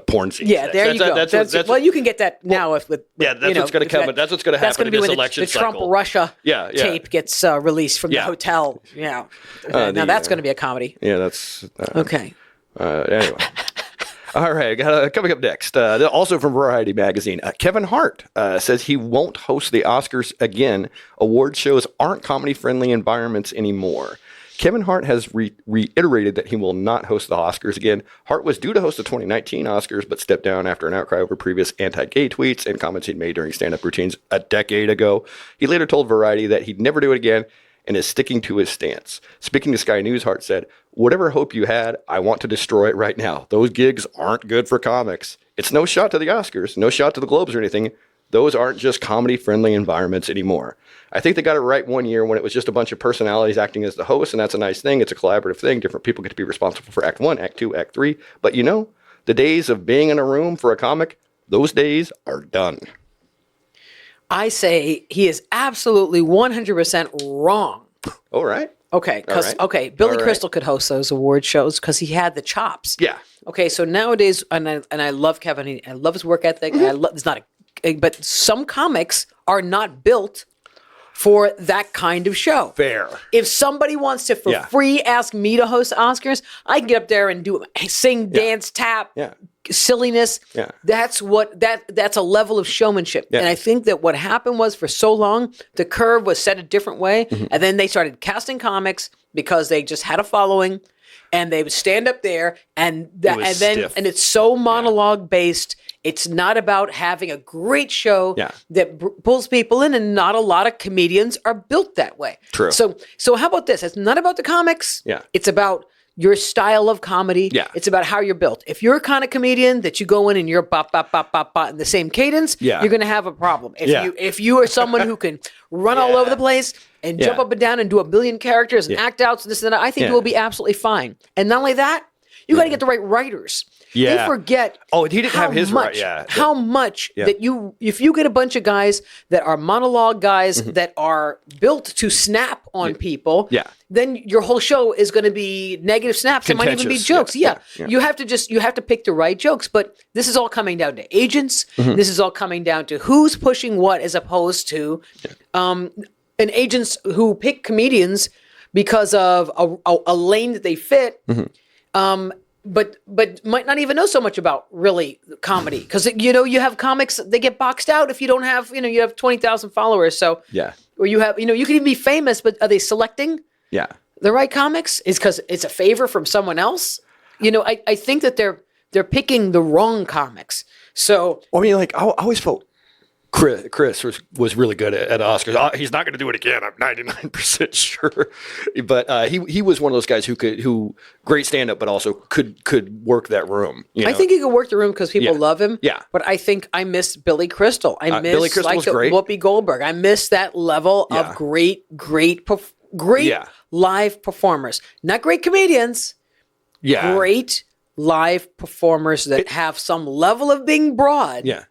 porn scenes. Yeah, there you go. Well, you can get that now that's what's going to come. That's what's going to happen in this election cycle. The Trump-Russia tape gets released from the hotel. Yeah. Now that's going to be a comedy. Yeah, that's okay. Anyway. All right, coming up next, also from Variety Magazine, Kevin Hart says he won't host the Oscars again. Award shows aren't comedy-friendly environments anymore. Kevin Hart has reiterated that he will not host the Oscars again. Hart was due to host the 2019 Oscars, but stepped down after an outcry over previous anti-gay tweets and comments he'd made during stand-up routines a decade ago. He later told Variety that he'd never do it again and is sticking to his stance. Speaking to Sky News, Hart said, "Whatever hope you had, I want to destroy it right now. Those gigs aren't good for comics. It's no shot to the Oscars, no shot to the Globes or anything. Those aren't just comedy-friendly environments anymore. I think they got it right one year when it was just a bunch of personalities acting as the host, and that's a nice thing. It's a collaborative thing. Different people get to be responsible for Act 1, Act 2, Act 3. But you know, the days of being in a room for a comic, those days are done." I say he is absolutely 100% wrong. All right. Okay, because Billy Crystal could host those award shows because he had the chops. Yeah. Okay, so nowadays, and I love Kevin. I love his work ethic. But some comics are not built for that kind of show. Fair. If somebody wants to for free ask me to host Oscars, I can get up there and sing, dance, tap. Yeah. Silliness. Yeah. That's a level of showmanship. Yeah. And I think that what happened was for so long, the curve was set a different way. And then they started casting comics because they just had a following and they would stand up there and it's so monologue based. It's not about having a great show that pulls people in, and not a lot of comedians are built that way. True. So how about this? It's not about the comics. Yeah. It's about your style of comedy. Yeah. It's about how you're built. If you're a kind of comedian that you go in and you're bop, bop, bop, bop, bop in the same cadence, you're going to have a problem. If you are someone who can run all over the place and jump up and down and do a billion characters and act outs and this and that, I think you will be absolutely fine. And not only that, you got to get the right writers. Yeah. They forget. Oh, he didn't have his right. How much that if you get a bunch of guys that are monologue guys that are built to snap on people, then your whole show is going to be negative snaps. It might even be jokes. Yeah. You have to pick the right jokes. But this is all coming down to agents. This is all coming down to who's pushing what, as opposed to and agents who pick comedians because of a lane that they fit. But might not even know so much about really comedy, because you have comics, they get boxed out if you don't have you have 20,000 followers. So or you have you can even be famous, but are they selecting the right comics? Is because it's a favor from someone else. I think that they're picking the wrong comics. So I mean, like I always felt Chris was really good at Oscars. He's not going to do it again. I'm 99% sure. But he was one of those guys who great stand up, but also could work that room. I think he could work the room because people love him. Yeah. But I think I miss Billy Crystal. I miss Billy Crystal was great. Whoopi Goldberg. I miss that level of great live performers. Not great comedians. Yeah. Great live performers that have some level of being broad. Yeah.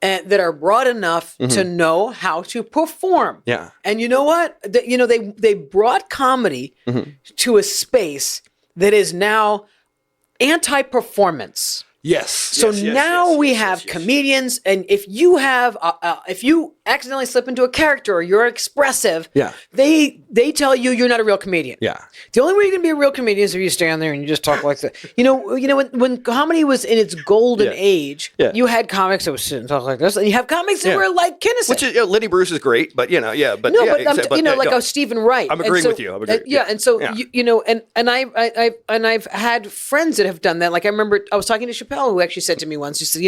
And that are broad enough to know how to perform. Yeah. And you know what? They brought comedy to a space that is now anti-performance. Yes. So now we have comedians, and if you have, if you accidentally slip into a character or you're expressive, they tell you you're not a real comedian. Yeah. The only way you can be a real comedian is if you stand there and you just talk like that. When comedy was in its golden age, you had comics that would sit and talk like this, and you have comics that were like Kinnison. Which is, Lenny Bruce is great, but like Stephen Wright. I'm agreeing with you. And I've had friends that have done that. Like I remember I was talking to Chappelle. Chappelle, who actually said to me once, he said,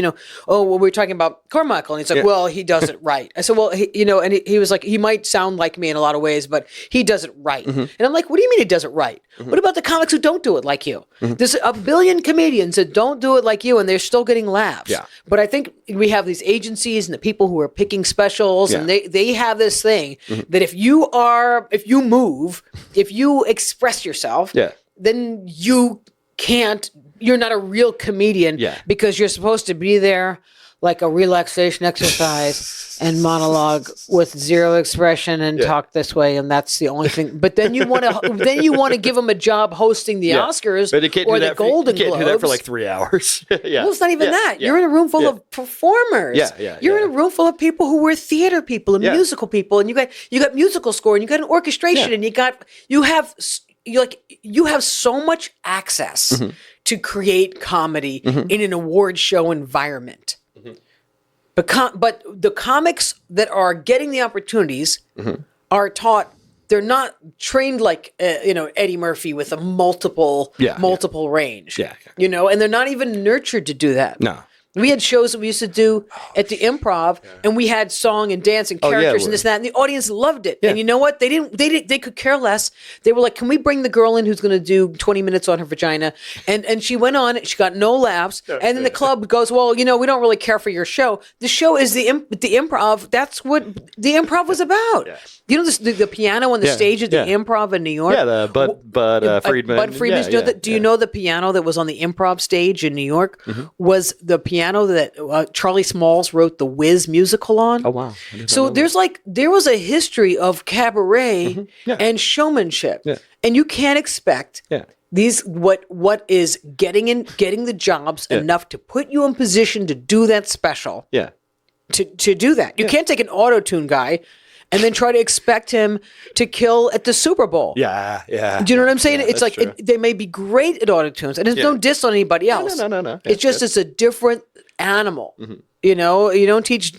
oh, well, we were talking about Carmichael. And he's like, well, he does it right. I said, well, and he was like, he might sound like me in a lot of ways, but he does it right. And I'm like, what do you mean he does it right? What about the comics who don't do it like you? There's a billion comedians that don't do it like you, and they're still getting laughs. Yeah. But I think we have these agencies and the people who are picking specials, and they have this thing that if you move, if you express yourself, then you're not a real comedian because you're supposed to be there like a relaxation exercise and monologue with zero expression and talk this way, and that's the only thing. But then you want to give them a job hosting the Oscars or the Golden Globes. You can't do that for like 3 hours. Well, it's not even that. You're in a room full of performers. You're in a room full of people who were theater people and musical people, and you got musical score, and you got an orchestration, and you have so much access to create comedy in an award show environment. But the comics that are getting the opportunities are taught. They're not trained like Eddie Murphy with a multiple range. And they're not even nurtured to do that. No. We had shows that we used to do at the Improv, and we had song and dance and characters and this and that, and the audience loved it. And you know what? They could care less. They were like, "Can we bring the girl in who's going to do 20 minutes on her vagina?" And she went on. She got no laughs. And then the club goes, "Well, we don't really care for your show. The show is the Improv. That's what the Improv was about." You know the piano on the stage at the Improv in New York. Yeah, the Bud Friedman. Bud Friedman. Do you know the piano that was on the Improv stage in New York was the piano that Charlie Smalls wrote the Wiz musical on? Oh wow! So there was a history of cabaret and showmanship, and you can't expect these what is getting the jobs enough to put you in position to do that special. To do that, you can't take an auto-tune guy and then try to expect him to kill at the Super Bowl. Do you know what I'm saying? It's like they may be great at autotunes, and there's no diss on anybody else. No. It's just it's a different animal. You don't teach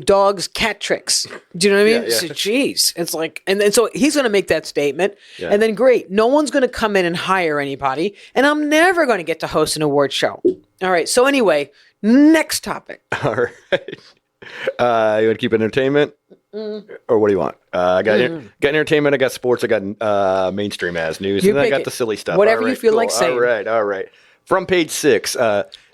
dogs cat tricks. Do you know what I mean? So, geez, it's like, and so he's going to make that statement, and then great, no one's going to come in and hire anybody, and I'm never going to get to host an award show. All right. So anyway, next topic. All right. You want to keep entertainment? Or what do you want? I got entertainment, I got sports, I got mainstream as news, and then I got the silly stuff. Whatever you feel like saying. All right. From page 6,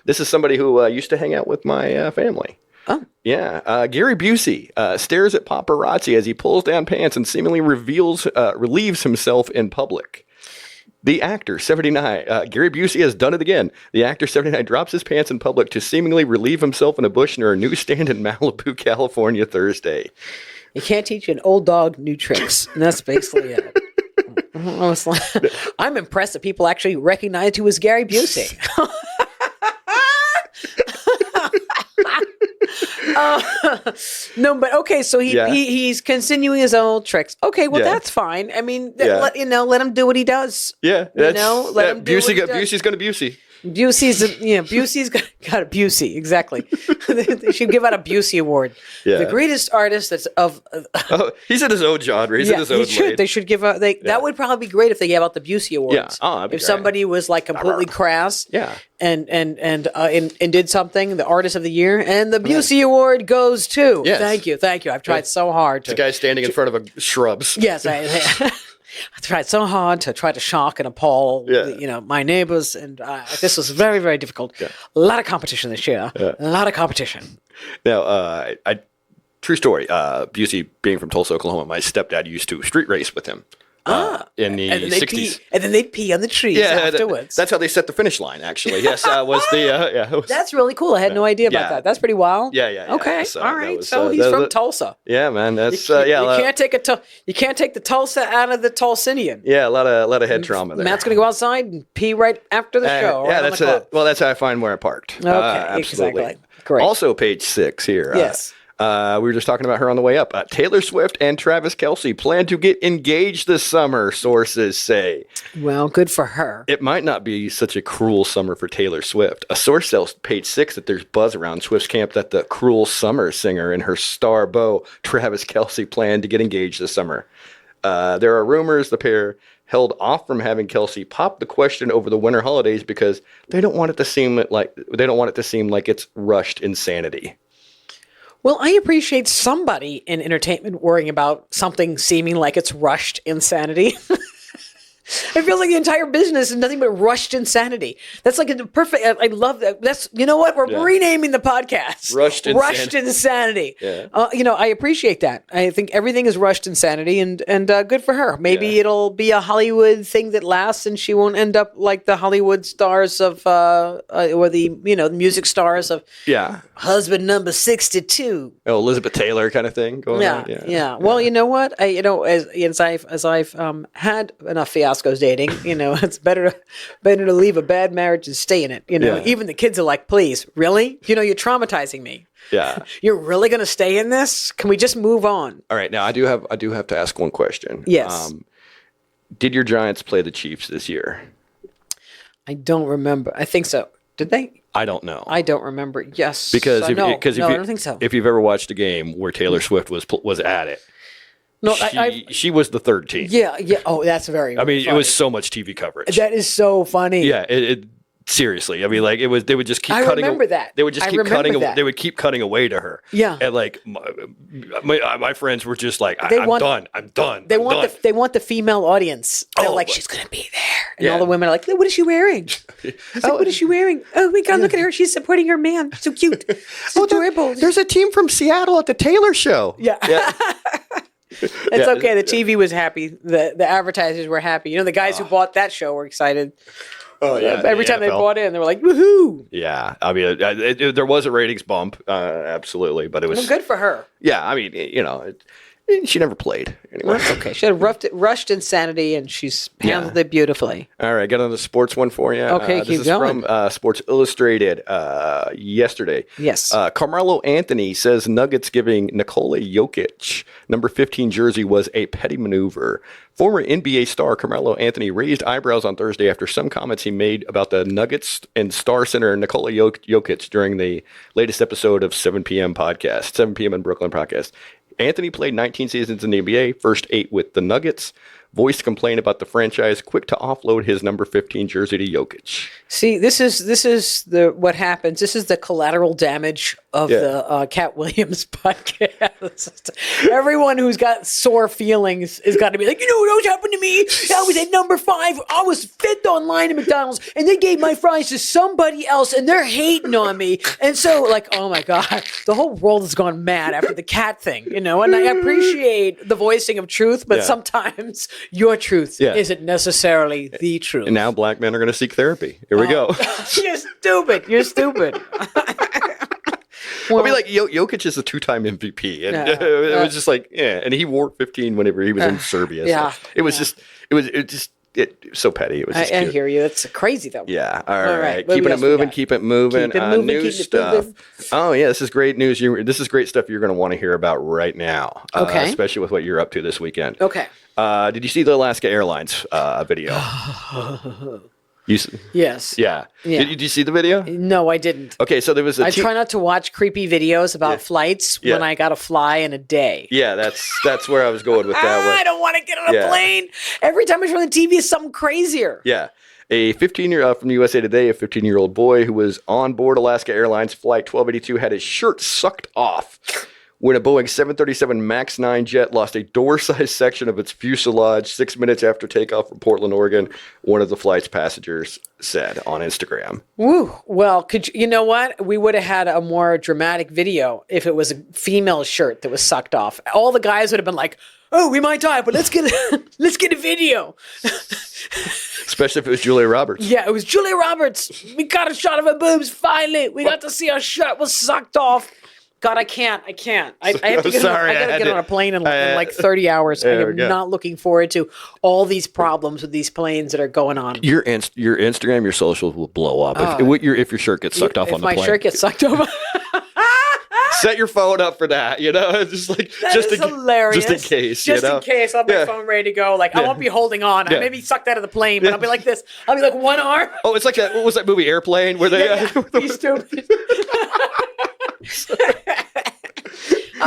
this is somebody who used to hang out with my family. Oh. Yeah. Gary Busey stares at paparazzi as he pulls down pants and seemingly relieves himself in public. The actor, 79, Gary Busey has done it again. The actor, 79, drops his pants in public to seemingly relieve himself in a bush near a newsstand in Malibu, California, Thursday. You can't teach an old dog new tricks. And that's basically it. I'm impressed that people actually recognized who was Gary Busey. No, but okay, so he's continuing his old tricks. Okay, well that's fine. I mean, let him do what he does. Yeah, let him do what he does. Busey's gonna Busey. Busey's got a Busey, exactly. They should give out a Busey award. Yeah. The greatest artist that's of. He's in his own genre. He's in his own lane. They should give out. That would probably be great if they gave out the Busey awards. Yeah, if somebody was like completely crass. And did something, the artist of the year, and the Busey award goes to. Yes. Thank you. I've tried so hard to. The guy standing in front of shrubs. Yes, I tried so hard to try to shock and appall, my neighbors, and this was very, very difficult. A lot of competition this year. A lot of competition. Now, true story. Busey, being from Tulsa, Oklahoma, my stepdad used to street race with him. In the 60s. And then they'd pee on the trees afterwards. That's how they set the finish line, actually. Yes, That's really cool. I had no idea about that. That's pretty wild. Yeah. Okay, so all right. So he's from Tulsa. Yeah, man. That's you can't take the Tulsa out of the Tulsinian. Yeah, a lot of head trauma there. Matt's gonna go outside and pee right after the show. That's how I find where I parked. Okay, absolutely. Exactly. Great. Also, page 6 here. Yes. We were just talking about her on the way up. Taylor Swift and Travis Kelce plan to get engaged this summer, sources say. Well, good for her. It might not be such a cruel summer for Taylor Swift. A source tells page 6 that there's buzz around Swift's camp that the cruel summer singer and her star beau, Travis Kelce, plan to get engaged this summer. There are rumors the pair held off from having Kelsey pop the question over the winter holidays because they don't want it to seem like it's rushed insanity. Well, I appreciate somebody in entertainment worrying about something seeming like it's rushed insanity. It feels like the entire business is nothing but rushed insanity. That's like a perfect. I love that. That's, you know what? We're renaming the podcast. Rushed insanity. Yeah. I appreciate that. I think everything is rushed insanity, and good for her. Maybe it'll be a Hollywood thing that lasts, and she won't end up like the Hollywood stars of, or the music stars of. Yeah. Husband number 62. Oh, Elizabeth Taylor kind of thing going on. Yeah. Well, you know what? As I've had enough fiascos dating, it's better to leave a bad marriage than stay in it. Even the kids are like, please, really? You're traumatizing me. Yeah. You're really going to stay in this? Can we just move on? All right. Now I do have to ask one question. Yes. Did your Giants play the Chiefs this year? I don't remember. I think so. Did they? I don't know. I don't remember. Yes. Because I don't think so. If you've ever watched a game where Taylor Swift was at it, no, she was the third team. Yeah. Oh, that's very. I mean, funny. It was so much TV coverage. That is so funny. Yeah. Seriously, I mean, like it was. They would just keep cutting. I remember that. They would just keep cutting. They would keep cutting away to her. Yeah. And like my friends were just like, I'm done. They want the female audience. They're like, she's gonna be there, and all the women are like, what is she wearing? What is she wearing? Oh my God, look at her. She's supporting her man. So cute. So adorable. There's a team from Seattle at the Taylor show. Yeah. It's okay. The TV was happy. The advertisers were happy. The guys who bought that show were excited. Oh yeah! Every time they bought in, they were like, "Woohoo!" Yeah, I mean, there was a ratings bump, absolutely, but it was good for her. Yeah, I mean, she never played anyway. That's okay. She had rushed insanity, and she's handled it beautifully. All right, got another sports one for you. Okay, keep going. This is from Sports Illustrated yesterday. Yes. Carmelo Anthony says Nuggets giving Nikola Jokic number 15 jersey was a petty maneuver. Former NBA star Carmelo Anthony raised eyebrows on Thursday after some comments he made about the Nuggets and star center Nikola Jokic during the latest episode of 7 p.m. in Brooklyn podcast. Anthony played 19 seasons in the NBA, first 8 with the Nuggets. Voiced complaint about the franchise, quick to offload his number 15 jersey to Jokic. See, this is what happens. This is the collateral damage of the Katt Williams podcast. Everyone who's got sore feelings has got to be like, what happened to me? I was at number 5. I was 5th online at McDonald's, and they gave my fries to somebody else, and they're hating on me. And so, like, oh my God, the whole world has gone mad after the Katt thing, And I appreciate the voicing of truth, but sometimes your truth isn't necessarily the truth. And now black men are going to seek therapy. Here we go. You're stupid. Well, I mean, like, Jokic is a 2-time MVP. And it was just like, and he wore 15 whenever he was in Serbia. So it was just so petty. It was just I hear you. It's crazy, though. Yeah. All right. Keep it moving. News stuff. Oh, yeah. This is great news. This is great stuff you're going to want to hear about right now. Okay. Especially with what you're up to this weekend. Okay. Did you see the Alaska Airlines video? Yes. Yeah. Did you see the video? No, I didn't. Okay, so there was I try not to watch creepy videos about flights when I got to fly in a day. Yeah, that's where I was going with that one. I don't want to get on a plane. Every time I turn on the TV, is something crazier. Yeah. A 15-year from USA Today, a 15-year-old boy who was on board Alaska Airlines Flight 1282 had his shirt sucked off when a Boeing 737 MAX 9 jet lost a door-sized section of its fuselage 6 minutes after takeoff from Portland, Oregon, one of the flight's passengers said on Instagram. Woo. Well, you know what? We would have had a more dramatic video if it was a female shirt that was sucked off. All the guys would have been like, oh, we might die, but let's get a video. Especially if it was Julia Roberts. Yeah, it was Julia Roberts. We got a shot of her boobs, finally. We got to see our shirt was sucked off. God, I can't. I have to get on a plane in like 30 hours. I am not looking forward to all these problems with these planes that are going on. Your Instagram, your socials will blow up if your shirt gets sucked off on the plane. If my shirt gets sucked off. Set your phone up for that, It's like hilarious. Just in case, in case, I'll have my phone ready to go. Like I won't be holding on. I may be sucked out of the plane, but I'll be like this. I'll be like one arm. Oh, it's like what was that movie Airplane where they? You stupid.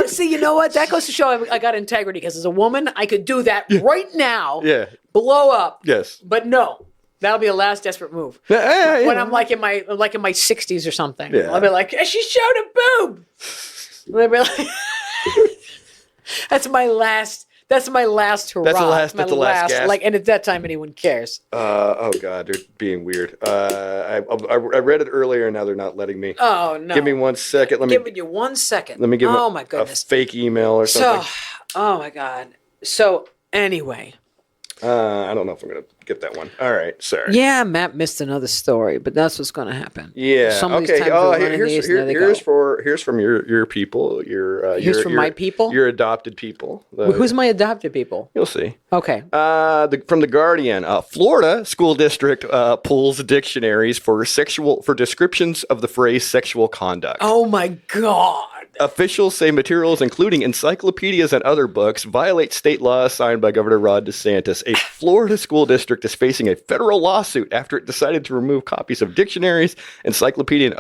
See, you know what? That goes to show I got integrity because as a woman, I could do that right now. Yeah. Blow up. Yes. But no. That'll be a last desperate move. When I'm like in my 60s or something. Yeah. I'll be like, she showed a boob. And I'll be like, that's my last hurrah. That's the last gasp. Like, and at that time, anyone cares. Oh God, they're being weird. I read it earlier, and now they're not letting me. Oh no! Give me 1 second. Giving you 1 second. Let me give. Oh my goodness! A fake email or something. Oh my God. So anyway. I don't know if I'm going to get that one. All right, sorry. Yeah, Matt missed another story, but that's what's going to happen. Yeah. Okay. Here's from your people. Here's from my people. Your adopted people. Who's my adopted people? You'll see. Okay. From the Guardian, Florida school district pulls dictionaries for descriptions of the phrase sexual conduct. Oh my God. Officials say materials, including encyclopedias and other books, violate state laws signed by Governor Ron DeSantis. A Florida school district is facing a federal lawsuit after it decided to remove copies of dictionaries, encyclopedia,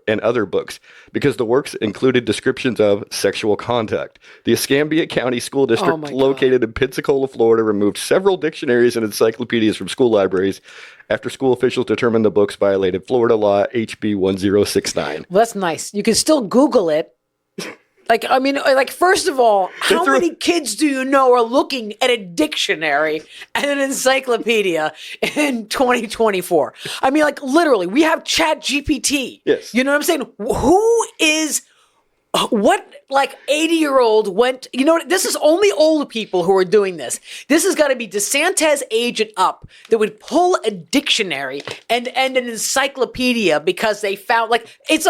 and other books because the works included descriptions of sexual conduct. The Escambia County School District, located in Pensacola, Florida, removed several dictionaries and encyclopedias from school libraries after school officials determined the books violated Florida law HB 1069. Well, that's nice. You can still Google it. First of all, how many kids do you know are looking at a dictionary and an encyclopedia in 2024? I mean, literally, we have Chat GPT. Yes. You know what I'm saying? What 80-year-old went, this is only old people who are doing this. This has got to be DeSantis age and up that would pull a dictionary and an encyclopedia because they found it's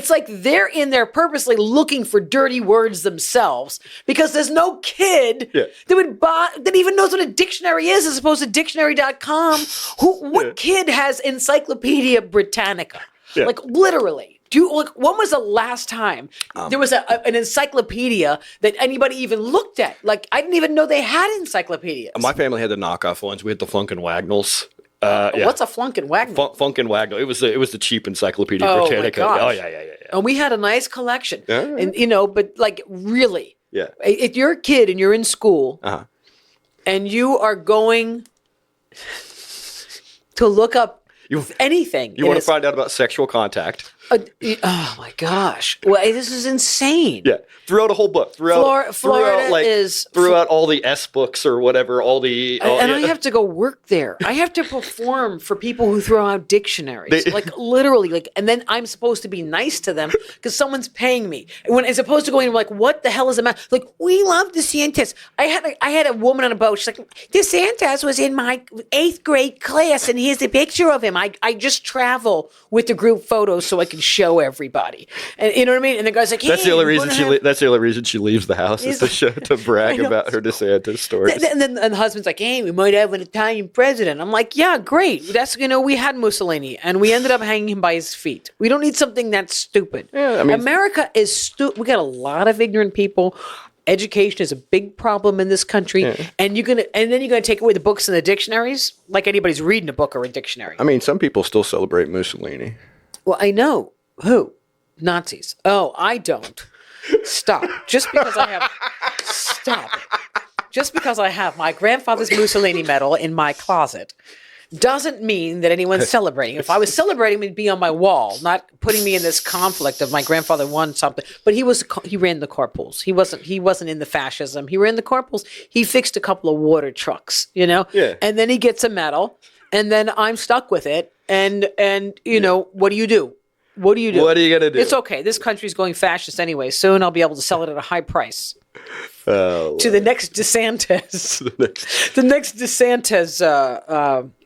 like they're in there purposely looking for dirty words themselves because there's no kid that even knows what a dictionary is as opposed to dictionary.com. What kid has Encyclopedia Britannica? Yeah. Literally. When was the last time there was an encyclopedia that anybody even looked at? I didn't even know they had encyclopedias. My family had the knockoff ones. We had the Flunk and Wagnalls. What's a Flunk and Wagnall? Flunk and Wagnall. It was the cheap Encyclopedia Britannica. My gosh. Oh yeah. And we had a nice collection. Yeah. And but really, yeah. If you're a kid and you're in school, and you are going to look up anything, you want to find out about sexual contact. Oh my gosh! Well, this is insane. Yeah, throughout a whole book. Throughout all the S books or whatever. I have to go work there. I have to perform for people who throw out dictionaries. Literally, and then I'm supposed to be nice to them because someone's paying me. When as opposed to going what the hell is the matter? We love DeSantis. I had a woman on a boat. She's like, DeSantis was in my 8th grade class, and here's a picture of him. I just travel with the group photos so I can show everybody, and you know what I mean. And the guy's like, hey, that's the only reason she leaves the house is to brag about her DeSantis stories. And then the husband's like, hey, we might have an Italian president. I'm like, yeah, great. That's we had Mussolini, and we ended up hanging him by his feet. We don't need something that's stupid. Yeah, I mean, America is stupid. We got a lot of ignorant people. Education is a big problem in this country, and then you're gonna take away the books and the dictionaries, like anybody's reading a book or a dictionary. I mean, some people still celebrate Mussolini. Well, I know. Who? Nazis. Oh, I don't. Stop. Just because I have my grandfather's Mussolini medal in my closet doesn't mean that anyone's celebrating. If I was celebrating, it'd be on my wall, not putting me in this conflict of my grandfather won something. But he ran the carpools. He wasn't in the fascism. He ran the carpools. He fixed a couple of water trucks, Yeah. And then he gets a medal, and then I'm stuck with it. And what do you do? What are you going to do? It's okay. This country's going fascist anyway. Soon I'll be able to sell it at a high price. To the next DeSantis. The next DeSantis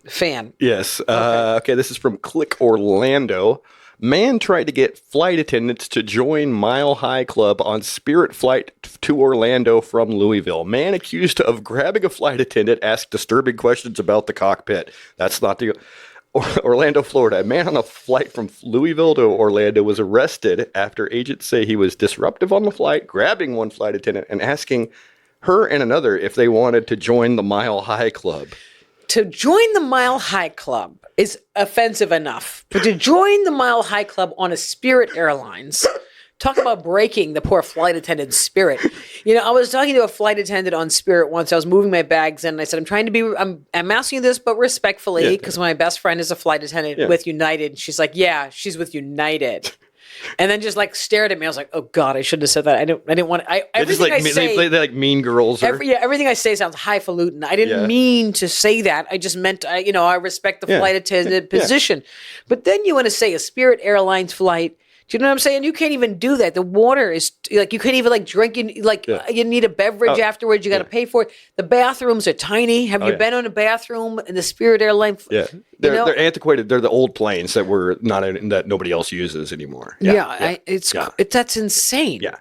fan. Yes. Okay, this is from Click Orlando. Man tried to get flight attendants to join Mile High Club on Spirit flight to Orlando from Louisville. Man accused of grabbing a flight attendant asked disturbing questions about the cockpit. That's not the... Orlando, Florida. A man on a flight from Louisville to Orlando was arrested after agents say he was disruptive on the flight, grabbing one flight attendant and asking her and another if they wanted to join the Mile High Club. To join the Mile High Club is offensive enough, but to join the Mile High Club on a Spirit Airlines Talk about breaking the poor flight attendant's spirit. I was talking to a flight attendant on Spirit once. I was moving my bags in, and I said, I'm asking you this, but respectfully, because my best friend is a flight attendant with United. And she's like, yeah, she's with United. And then just like stared at me. I was like, "Oh God, I shouldn't have said that. I didn't want to." Everything I say, they like mean girls. Everything I say sounds highfalutin. I didn't mean to say that. I just meant, I respect the flight attendant position. But then you want to say a Spirit Airlines flight. Do you know what I'm saying? You can't even do that. The water is like, you can't even like drink. You need a beverage afterwards. You got to pay for it. The bathrooms are tiny. Have you been in a bathroom in the Spirit Airlines? Yeah, they're antiquated. They're the old planes that were that nobody else uses anymore. That's insane. Yeah.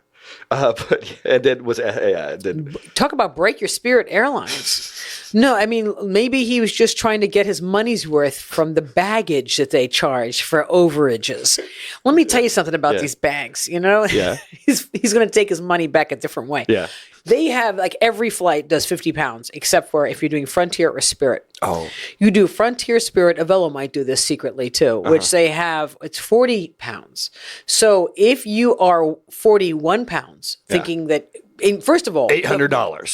But and then talk about break your Spirit Airlines. No, I mean, maybe he was just trying to get his money's worth from the baggage that they charge for overages. Let me tell you something about these bags. He's going to take his money back a different way. Yeah. They have, like, every flight does 50 pounds, except for if you're doing Frontier or Spirit. Oh. You do Frontier, Spirit. Avello might do this secretly, too, which they have, it's 40 pounds. So if you are 41 pounds, thinking that, first of all, $800.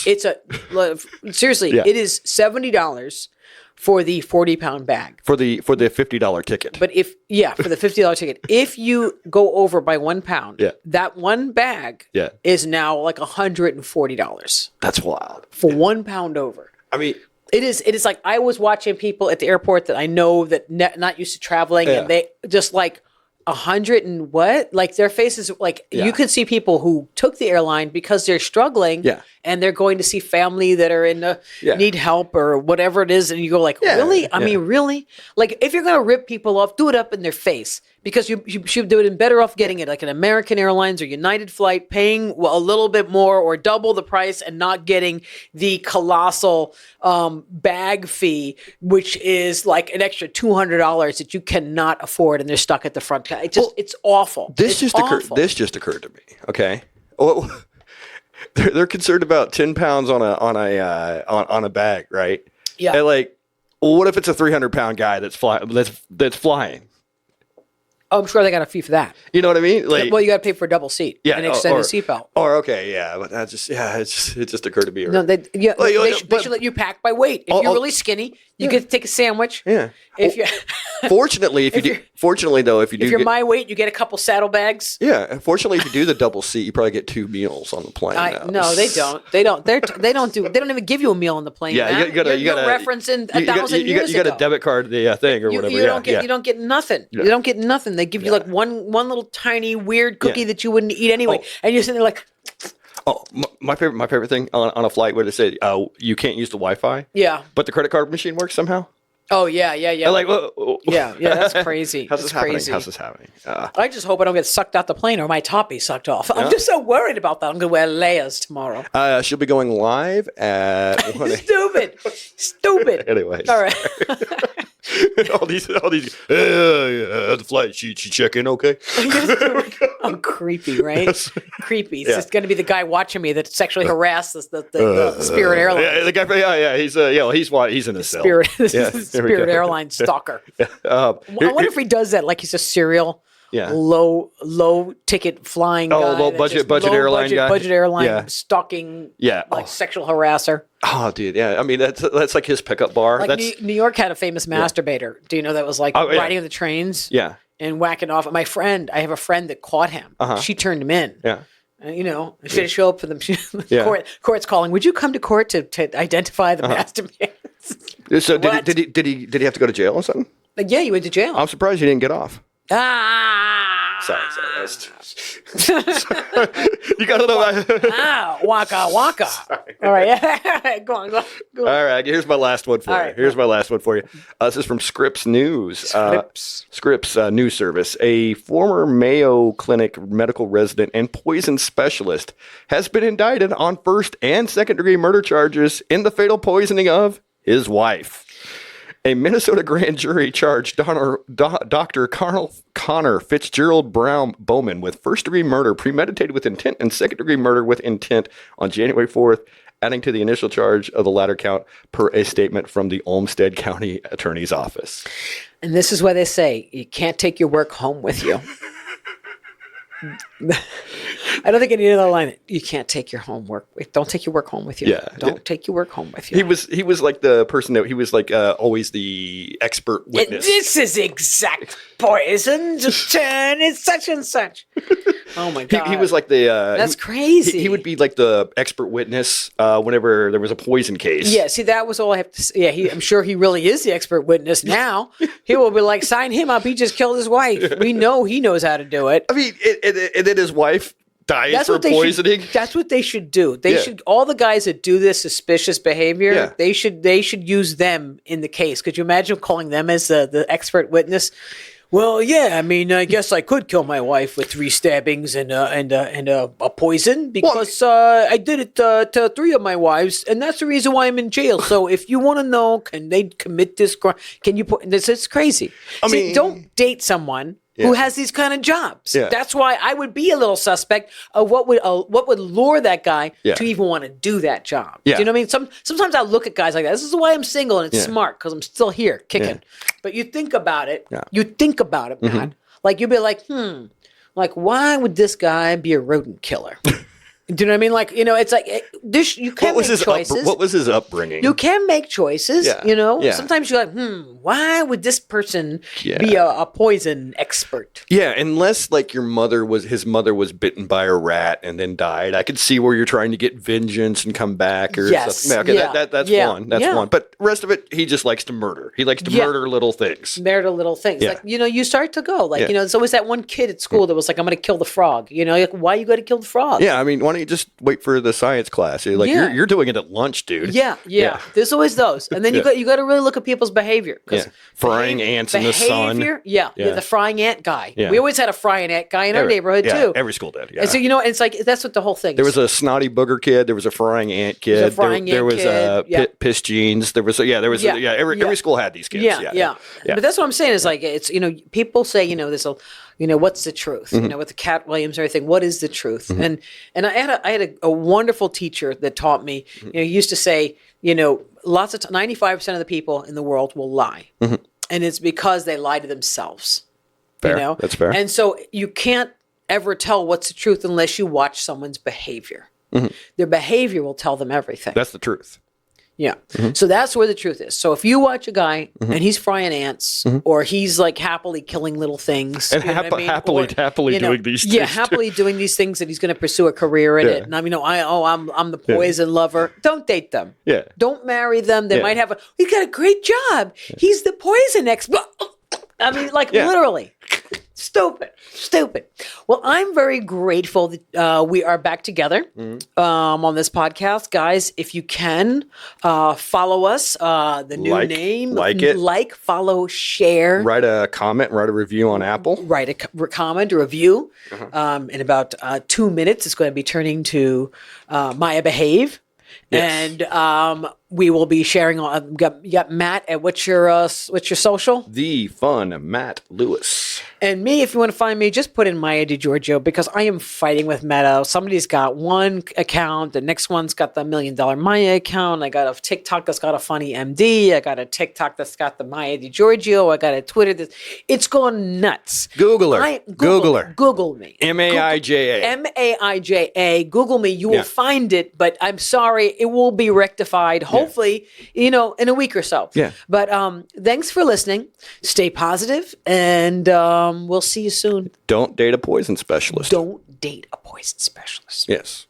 Seriously, it is $70 for the 40-pound bag. For the $50 ticket. But for the $50 ticket. If you go over by 1 pound, that one bag is now like $140. That's wild. For 1 pound over. I mean, it is like, I was watching people at the airport that I know that not used to traveling, and they just like 100 and what? Like, their faces, like, you could see people who took the airline because they're struggling and they're going to see family that are in need help or whatever it is. And you go like, really? I mean, really? Like, if you're going to rip people off, do it up in their face, because you should do it in better off getting it like an American Airlines or United flight, paying a little bit more or double the price, and not getting the colossal bag fee, which is like an extra $200 that you cannot afford, and they're stuck at the front. It's awful. This just occurred to me. Okay. Well, they're concerned about 10 pounds on a bag, right? Yeah. And like, well, what if it's a 300-pound guy that's flying? Oh, I'm sure they got a fee for that. You know what I mean? Like, well, you got to pay for a double seat and extended seatbelt. Or okay, but it just occurred to me. No, they should let you pack by weight. If you're really skinny, you get to take a sandwich. Yeah. If you fortunately, if you're my weight, you get a couple saddlebags. Yeah. Fortunately, if you do the double seat, you probably get 2 meals on the plane. No, they don't. They don't. They don't even give you a meal on the plane. Yeah, you got to referencing 1,000 years ago. You got a debit card, the thing or whatever. You don't get nothing. Yeah. You don't get nothing. They give you like one little tiny weird cookie that you wouldn't eat anyway, and you're sitting there like. Oh, my favorite thing on a flight would have said, you can't use the Wi-Fi. Yeah. But the credit card machine works somehow. Oh, yeah. I'm like, yeah, that's crazy. How's this happening? I just hope I don't get sucked out the plane or my top be sucked off. I'm just so worried about that. I'm going to wear layers tomorrow. She'll be going live at... Stupid. Anyways. All right. all these the flight, she check in okay? I'm creepy, right? Yes. Creepy. It's just going to be the guy watching me that sexually harasses the Spirit Airlines. Yeah, the guy, he's in the cell. Spirit Airlines stalker. I wonder if he does that, like he's a serial low ticket flying guy. Low budget airline guy. Budget airline stalking sexual harasser. Oh, dude, yeah. I mean, that's like his pickup bar. Like New York had a famous masturbator. Do you know that was like riding on the trains? Yeah. And whacking off. I have a friend that caught him. She turned him in. Yeah. She had to show up for them. Court's calling. Would you come to court to identify the masturbator? So did he have to go to jail or something? Yeah, he went to jail. I'm surprised he didn't get off. Sorry. You got to know. Waka. Sorry. All right. Go on. All right. Here's my last one for you. This is from Scripps News. Scripps News Service. A former Mayo Clinic medical resident and poison specialist has been indicted on first and second degree murder charges in the fatal poisoning of his wife. A Minnesota grand jury charged Dr. Connor Fitzgerald Brown Bowman with first-degree murder premeditated with intent and second-degree murder with intent on January 4th, adding to the initial charge of the latter count per a statement from the Olmsted County Attorney's Office. And this is why they say you can't take your work home with you. I don't think any other line. You can't take your homework. Don't take your work home with you. Yeah. Don't take your work home with you. He was like the person that he was like always the expert witness. This is exact poison. Just turn it such and such. Oh my God. He was like the. That's crazy. He would be like the expert witness whenever there was a poison case. Yeah. See, that was all I have to say. Yeah. I'm sure he really is the expert witness now. He will be like, sign him up. He just killed his wife. We know he knows how to do it. I mean, and then his wife died for poisoning. That's what they should do. They should, all the guys that do this suspicious behavior, they should use them in the case. Could you imagine calling them as the expert witness? Well, yeah, I mean, I guess I could kill my wife with 3 stabbings and a poison because I did it to 3 of my wives, and that's the reason why I'm in jail. So if you want to know, can they commit this crime? Can you put this? It's crazy. I mean, don't date someone who has these kind of jobs. Yeah. That's why I would be a little suspect of what would lure that guy to even want to do that job. Yeah. Do you know what I mean? Sometimes I look at guys like that. This is why I'm single, and it's smart because I'm still here kicking. Yeah. But you think about it. Yeah. You think about it, man. Mm-hmm. Like you'd be like, like why would this guy be a rodent killer? Do you know what I mean? Like, it's like this. You can make choices. What was his upbringing? You can make choices. Yeah. Sometimes you're like, why would this person be a poison expert? Yeah, unless like his mother was bitten by a rat and then died. I could see where you're trying to get vengeance and come back or stuff. Okay, that's one. That's one. But the rest of it, he just likes to murder. He likes to murder little things. Murder little things. Yeah. Like you start to go like there's always that one kid at school that was like, I'm going to kill the frog. Like why you got to kill the frog? Yeah, I mean, why don't you just wait for the science class? You're doing it at lunch, dude. Yeah. There's always those, and then you got to really look at people's behavior. Frying ants in the sun. Yeah, the frying ant guy. Yeah. We always had a frying ant guy in our neighborhood too. Every school did. Yeah. And so it's like that's what the whole thing is. There was a snotty booger kid. There was a frying ant kid. There was piss jeans. There was every school had these kids. Yeah. But that's what I'm saying is like it's people say there's a what's the truth? With the Katt Williams and everything, what is the truth? Mm-hmm. And I had a wonderful teacher that taught me. He used to say, lots of 95% of the people in the world will lie, and it's because they lie to themselves. Fair. That's fair. And so you can't ever tell what's the truth unless you watch someone's behavior. Mm-hmm. Their behavior will tell them everything. That's the truth. Yeah. Mm-hmm. So that's where the truth is. So if you watch a guy and he's frying ants or he's like happily killing little things. And happily doing these things. Yeah, happily doing these things that he's going to pursue a career in it. And I'm the poison lover. Don't date them. Yeah. Don't marry them. They might have he's got a great job. He's the poison expert. I mean, literally. Stupid. Well, I'm very grateful that we are back together on this podcast. Guys, if you can, follow us. The new name. Like, follow, share. Write a comment, write a review on Apple. Write a comment, a review. In about 2 minutes, it's going to be turning to Maija Behave. Yes. And we will be sharing. You got Matt at what's your social? The fun Matt Lewis. And me, if you want to find me, just put in Maija DiGiorgio because I am fighting with Meta. Somebody's got one account, the next one's got the $1 million Maija account. I got a TikTok that's got a funny MD. I got a TikTok that's got the Maija DiGiorgio. I got a Twitter that's it's gone nuts. Google her. Google me. Maija. Maija. Google me. You will find it, but I'm sorry, it will be rectified. Hopefully, in a week or so. Yeah. But thanks for listening. Stay positive, and we'll see you soon. Don't date a poison specialist. Don't date a poison specialist. Yes.